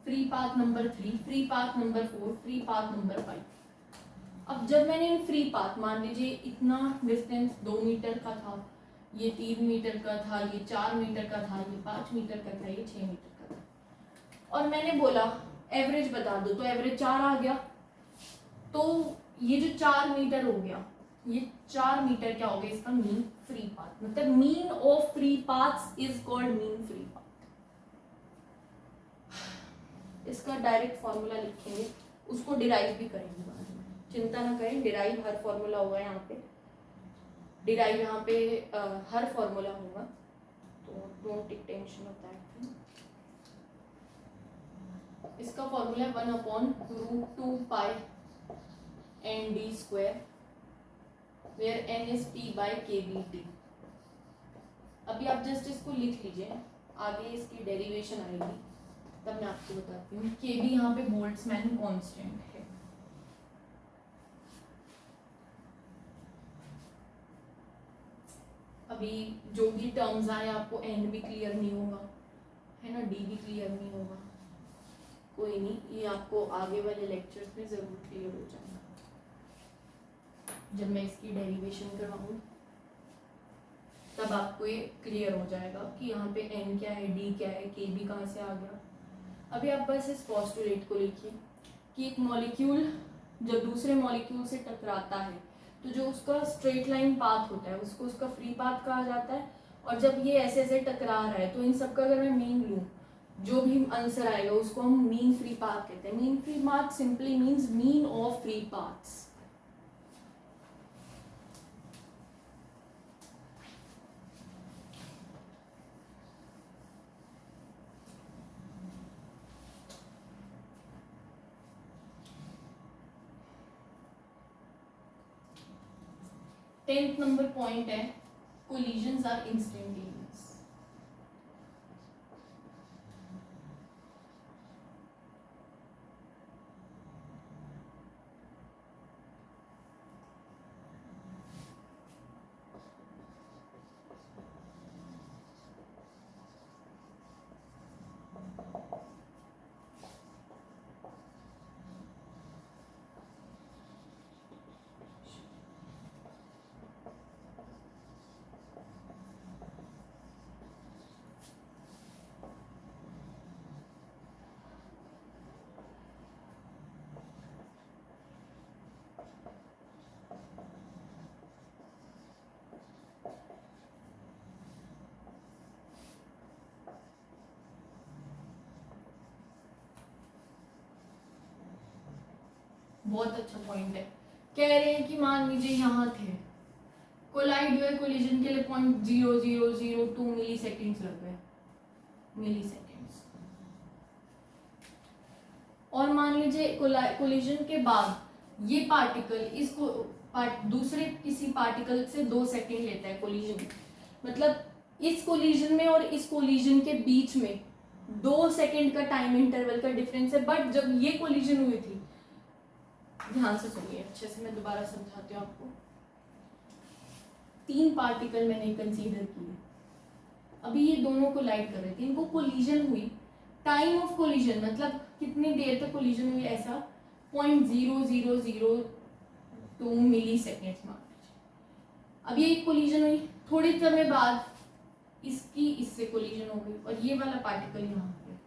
free path number 3, free path number 4, free path number 5। अब जब मैंने फ्री पाथ, मान लीजिए इतना डिस्टेंस 2 मीटर का था, ये 3 मीटर का था, ये 4 मीटर का था, ये 5 मीटर का था, ये 6 मीटर का था, और मैंने बोला एवरेज बता दो, तो एवरेज 4 आ गया। तो ये जो 4 मीटर हो गया, ये 4 मीटर क्या हो गया, इसका मीन फ्री पाथ, मतलब mean of free paths is called mean free path. इसका डायरेक्ट फॉर्मूला लिखेंगे, उसको डिराइव भी करेंगे बाद में, चिंता ना करें, डिराइव हर फॉर्मूला होगा यहाँ पे, डिराइव यहाँ पे हर फॉर्मूला होगा, तो don't take tension of that. इसका फॉर्मूला है 1/√2 पाई ND², where N is P/kBT। अभी आप जस्ट इसको लिख लीजिए, आगे इसकी डेरिवेशन आएगी तब मैं आपको बताती हूँ। KB यहाँ पे बोल्ट्जमैन कांस्टेंट है। अभी जो भी टर्म्स आए आपको N भी क्लियर नहीं होगा, है ना, D भी क्लियर नहीं होगा, कोई नहीं, ये आपको आगे वाले लेक्चर्स में जरूर क्लियर हो जाएगा जब मैं इसकी डेरिवेशन करवाऊँ, तब आपको ये क्लियर हो जाएगा कि यहाँ पे N क्या है, D क्या है, KB कहाँ से आ गया। अभी आप बस इस पोस्टुलेट को लिखिए कि एक मॉलिक्यूल जब दूसरे मॉलिक्यूल से टकराता है तो जो उसका स्ट्रेट लाइन पाथ होता है उसको उसका फ्री पाथ कहा जाता है, और जब ये ऐसे ऐसे टकरा रहा है तो इन सबका अगर मैं मीन लूँ, जो भी आंसर आएगा उसको हम मीन फ्री पाथ कहते हैं। Mean free path simply means mean of free paths. 10th number point है, कोलिजन्स आर इंस्टेंटेनियस। बहुत अच्छा पॉइंट है। कह रहे हैं कि मान लीजिए यहाँ थे, कोलाइड हुए, कोलिजन के लिए 0.0002 मिली सेकेंड्स लग गए, मिली सेकेंड्स। और मान लीजिए कोलिजन के बाद ये पार्टिकल इसको दूसरे किसी पार्टिकल से 2 सेकेंड लेता है कोलिजन, मतलब इस कोलिजन में और इस कोलिजन के बीच में 2 सेकेंड का टाइम इंटरवल का डिफरेंस है। बट जब ये कोलिजन हुई थी, ध्यान से सुनिए अच्छे से, मैं दोबारा समझाती हूँ आपको। 3 पार्टिकल मैंने कंसीडर किए, अभी ये दोनों कोलाइड कर रहे थे, इनको कोलिजन हुई, टाइम ऑफ कोलिजन मतलब कितनी देर तक कोलिजन हुई, ऐसा 0.0002 मिली सेकेंड्स मान लीजिए। अब ये कोलिजन हुई, थोड़ी समय बाद इसकी इससे कोलिजन हो गई और ये वाला पार्टिकल यहाँ आ गया,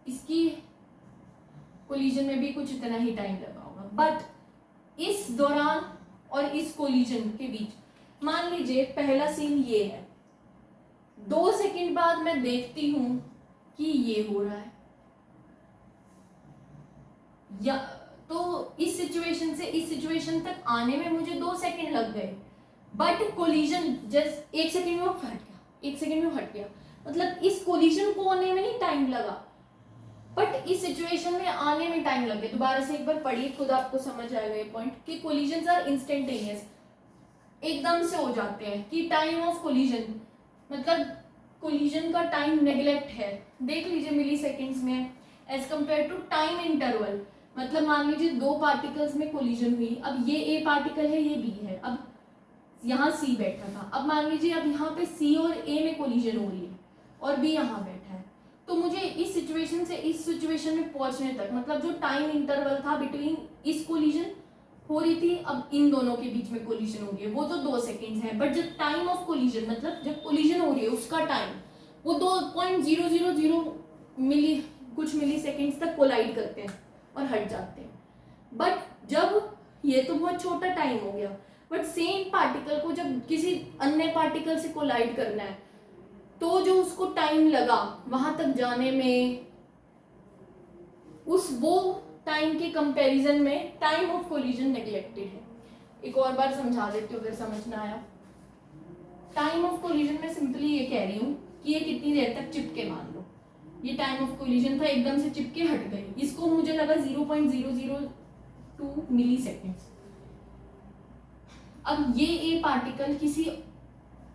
इसकी कोलिजन में भी कुछ इतना ही टाइम लगा होगा। बट इस दौरान और इस कोलिजन के बीच मान लीजिए पहला सीन ये है, 2 सेकंड बाद मैं देखती हूं कि ये हो रहा है, या तो इस सिचुएशन से इस सिचुएशन तक आने में मुझे 2 सेकंड लग गए, बट कोलिजन जस्ट 1 सेकंड में हट गया, 1 सेकंड में हट गया, मतलब इस कोलिजन को होने में नहीं टाइम लगा, बट इस सिचुएशन में आने में टाइम लगे। दोबारा से एक बार पढ़िए, खुद आपको समझ आएगा ये पॉइंट कि कोलिजन्स आर इंस्टेंटेनियस, एकदम से हो जाते हैं। कि टाइम ऑफ कोलिजन मतलब कोलिजन का टाइम नेग्लेक्ट है, देख लीजिए मिली सेकेंड्स में, as compare to time interval मतलब मान लीजिए 2 पार्टिकल्स में कोलिजन हुई, अब ये ए पार्टिकल है, ये बी है, अब यहाँ सी बैठा था, अब मान लीजिए अब यहाँ पे सी और ए में कोलिजन हो रही है और बी यहाँ बैठा है, तो मुझे इस सिचुएशन से इस सिचुएशन में पहुंचने तक मतलब जो टाइम इंटरवल था बिटवीन इस कोलिजन हो रही थी, अब इन दोनों के बीच में कोलिजन हो रही है, वो तो 2 सेकेंड्स है, बट जब टाइम ऑफ कोलिजन मतलब जब कोलिजन हो रही है उसका टाइम वो 2.000 मिली कुछ मिली सेकेंड्स तक कोलाइड करते हैं और हट जाते हैं। बट जब ये तो बहुत छोटा टाइम हो गया, बट सेम पार्टिकल को जब किसी अन्य पार्टिकल से कोलाइड करना है तो जो उसको टाइम लगा वहां तक जाने में, उस वो टाइम के कंपैरिजन में टाइम ऑफ कोलिजन नेग्लेक्टेड है। एक और बार समझा देती हूँ अगर समझ ना आया। टाइम ऑफ कोलिजन में सिंपली ये कह रही हूँ कि ये कितनी देर तक चिपके, मान लो ये टाइम ऑफ कोलिजन था, एकदम से चिपके हट गए, इसको मुझे लगा 0.002 मिली सेकेंड्स। अब ये ए पार्टिकल किसी,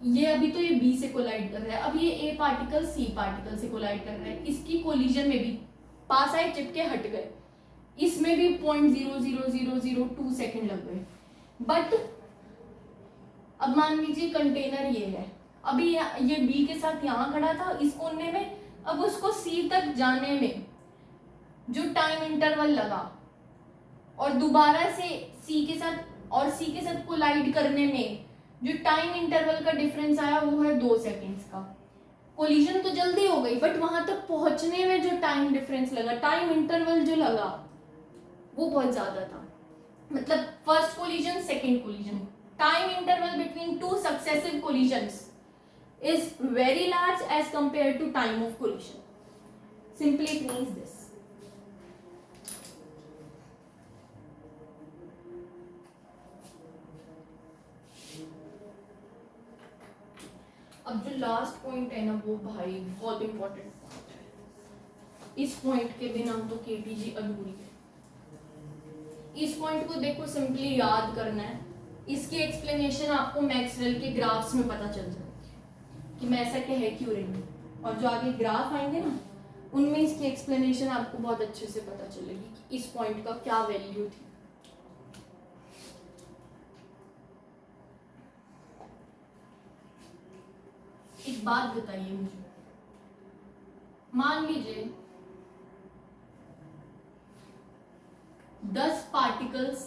ये अभी तो ये बी से कोलाइड कर रहा है, अब ये ए पार्टिकल सी पार्टिकल से कोलाइड कर रहा है, इसकी कोलिजन में भी पास आए चिपके हट गए, इसमें भी 0.00002 सेकेंड लग गए। बट अब मान लीजिए कंटेनर ये है, अभी ये बी के साथ यहाँ खड़ा था इस कोने में, अब उसको सी तक जाने में जो टाइम इंटरवल लगा और दोबारा से सी के साथ कोलाइड करने में जो टाइम इंटरवल का डिफरेंस आया वो है 2 सेकेंड्स का। कोलिजन तो जल्दी हो गई, बट वहां तक पहुंचने में जो टाइम डिफरेंस लगा, टाइम इंटरवल जो लगा वो बहुत ज्यादा था। मतलब first collision second collision, time interval between 2 successive collisions is very large as compared to time of collision. Simply it means this. अब जो लास्ट पॉइंट है ना वो भाई बहुत इंपॉर्टेंट पॉइंट है, इस पॉइंट के बिना तो केटीजी अधूरी है। इस पॉइंट को देखो सिंपली याद करना है, इसकी एक्सप्लेनेशन आपको मैक्सवेल के ग्राफ्स में पता चल जाएगी कि मैं ऐसा कह क्यों रही हूँ, और जो आगे ग्राफ आएंगे ना उनमें इसकी एक्सप्लेनेशन आपको बहुत अच्छे से पता चलेगी कि इस पॉइंट का क्या वैल्यू थी। एक बात बताइए मुझे, मान लीजिए 10 पार्टिकल्स,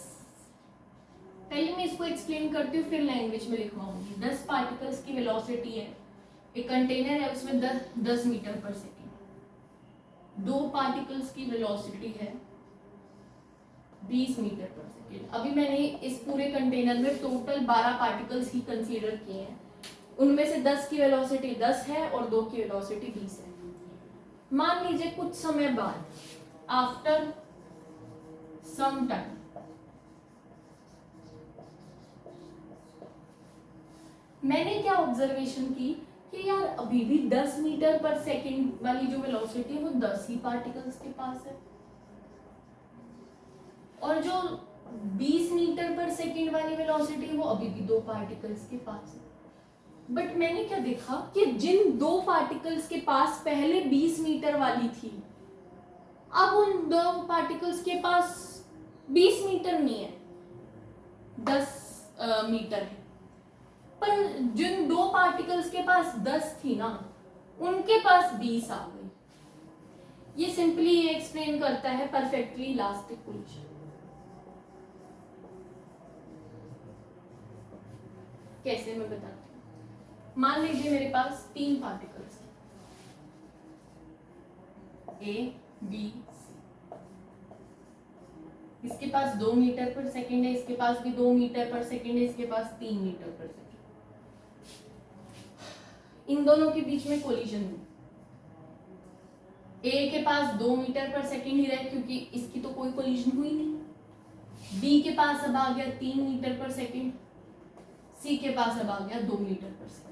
पहले मैं इसको एक्सप्लेन करती हूँ फिर लैंग्वेज में लिखवाऊंगी। 10 पार्टिकल्स की वेलोसिटी है, एक कंटेनर है उसमें 10 मीटर पर सेकेंड। 2 पार्टिकल्स की वेलोसिटी है 20 मीटर पर सेकेंड। अभी मैंने इस पूरे कंटेनर में टोटल 12 पार्टिकल्स ही कंसीडर किए हैं, उनमें से 10 की वेलोसिटी 10 है और 2 की वेलोसिटी 20 है। मान लीजिए कुछ समय बाद, आफ्टर सम टाइम, मैंने क्या ऑब्जर्वेशन की कि यार अभी भी 10 मीटर पर सेकेंड वाली जो वेलोसिटी है वो 10 ही पार्टिकल्स के पास है, और जो 20 मीटर पर सेकेंड वाली वेलोसिटी है वो अभी भी 2 पार्टिकल्स के पास है। बट मैंने क्या देखा कि जिन 2 पार्टिकल्स के पास पहले 20 मीटर वाली थी, अब उन 2 पार्टिकल्स के पास 20 मीटर नहीं है, 10 मीटर है। पर जिन 2 पार्टिकल्स के पास 10 थी ना, उनके पास 20 आ गई। ये सिंपली ये एक्सप्लेन करता है परफेक्टली इलास्टिक कोलिजन। कैसे मैं बताती हूँ। मान लीजिए मेरे पास 3 पार्टिकल्स हैं, ए बी सी। इसके पास 2 मीटर पर सेकेंड है, इसके पास भी 2 मीटर पर सेकेंड है, इसके पास 3 मीटर पर सेकेंड। इन दोनों के बीच में कोलिजन हुई। ए के पास 2 मीटर पर सेकेंड ही रहे क्योंकि इसकी तो कोई कोलिजन हुई नहीं। बी के पास अब आ गया 3 मीटर पर सेकेंड, सी के पास अब आ गया 2 मीटर पर सेकेंड।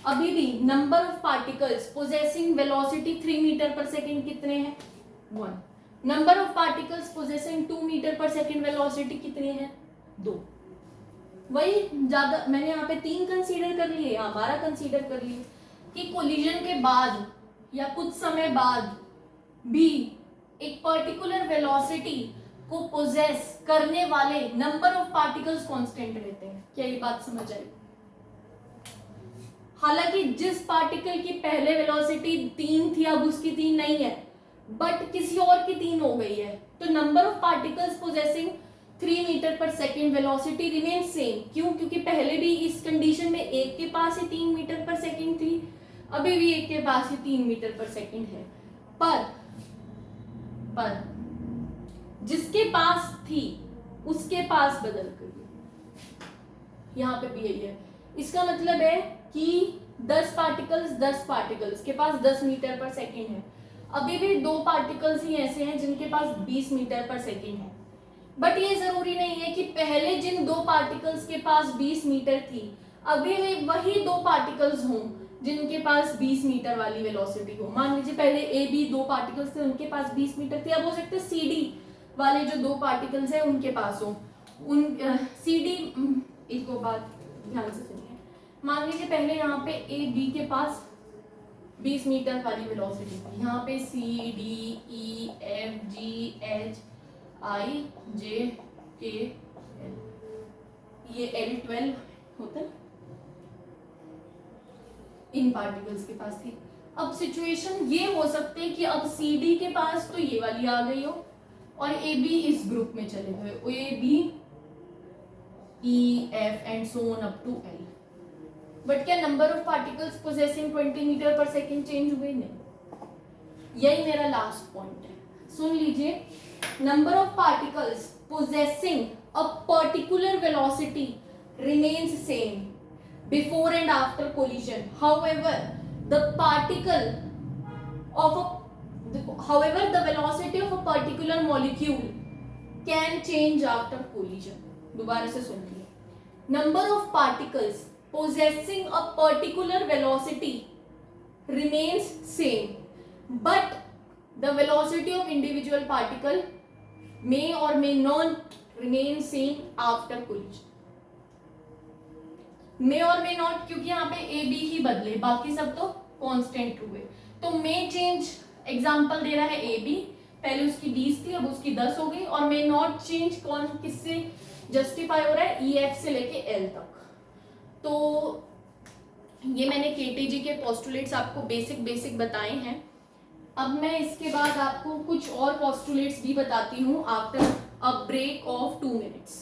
अभी भी number of particles possessing velocity 3 metre per second कितने हैं? 1। Number of particles possessing 2 metre per second velocity कितनी है? 2। वही ज्यादा मैंने यहाँ पे 3 कंसीडर कर लिए, यहाँ 12 कंसीडर कर लिए कि कोलिजन के बाद या कुछ समय बाद भी एक पर्टिकुलर वेलोसिटी को पोजेस करने वाले नंबर ऑफ पार्टिकल्स कांस्टेंट रहते हैं। क्या ये बात समझ आई? हालांकि जिस पार्टिकल की पहले वेलोसिटी 3 थी अब उसकी 3 नहीं है, बट किसी और की 3 हो गई है, तो number of particles possessing 3 metre per second velocity remain same. क्यों? क्योंकि पहले भी इस कंडीशन में एक के पास ही 3 मीटर पर सेकेंड थी, अभी भी एक के पास ही 3 मीटर पर सेकेंड है। पर जिसके पास थी उसके पास बदल गई। यहाँ पे भी यही है। इसका मतलब है कि 10 पार्टिकल्स के पास 10 मीटर पर सेकेंड है, अभी भी 2 पार्टिकल्स ही ऐसे हैं जिनके पास 20 मीटर पर सेकेंड है। बट ये जरूरी नहीं है कि पहले जिन 2 पार्टिकल्स के पास 20 मीटर थी अभी भी वही 2 पार्टिकल्स हों जिनके पास 20 मीटर वाली वेलोसिटी हो। मान लीजिए पहले ए बी 2 पार्टिकल्स थे, उनके पास 20 मीटर थे, अब हो सकते सी डी वाले जो 2 पार्टिकल्स हैं उनके पास हो उन सी डी। एक बात ध्यान से सुनिए, मान लीजिए पहले यहाँ पे ए बी के पास 20 मीटर वाली वेलोसिटी थी, यहाँ पे C D E F G H I J K L, ये L12 होता है, इन पार्टिकल्स के पास थी। अब सिचुएशन ये हो सकते है कि अब सी डी के पास तो ये वाली आ गई हो और ए बी इस ग्रुप में चले गए, A B E F and so on up to L. But क्या number of particles possessing 20 meter per second change हुए? नहीं। यही मेरा लास्ट पॉइंट है, सुन लीजिए। Number of particles possessing a particular velocity remains same before and after collision. However, the velocity of a particular molecule can change after collision. दोबारा से सुनिए। Number of particles possessing a particular velocity remains same, but the velocity of individual particle may or may not remain same after collision. मे और may not, क्योंकि यहाँ पे A B ही बदले, बाकी सब तो कांस्टेंट हुए। तो मे चेंज एग्जांपल दे रहा है ए बी, पहले उसकी 20 थी अब उसकी 10 हो गई, और मे नॉट चेंज कौन किससे जस्टिफाई हो रहा है, ई एफ से लेके एल तक। तो ये मैंने केटीजी के पोस्टुलेट्स आपको बेसिक बताए हैं। अब मैं इसके बाद आपको कुछ और पोस्टुलेट्स भी बताती हूँ after a break of 2 minutes.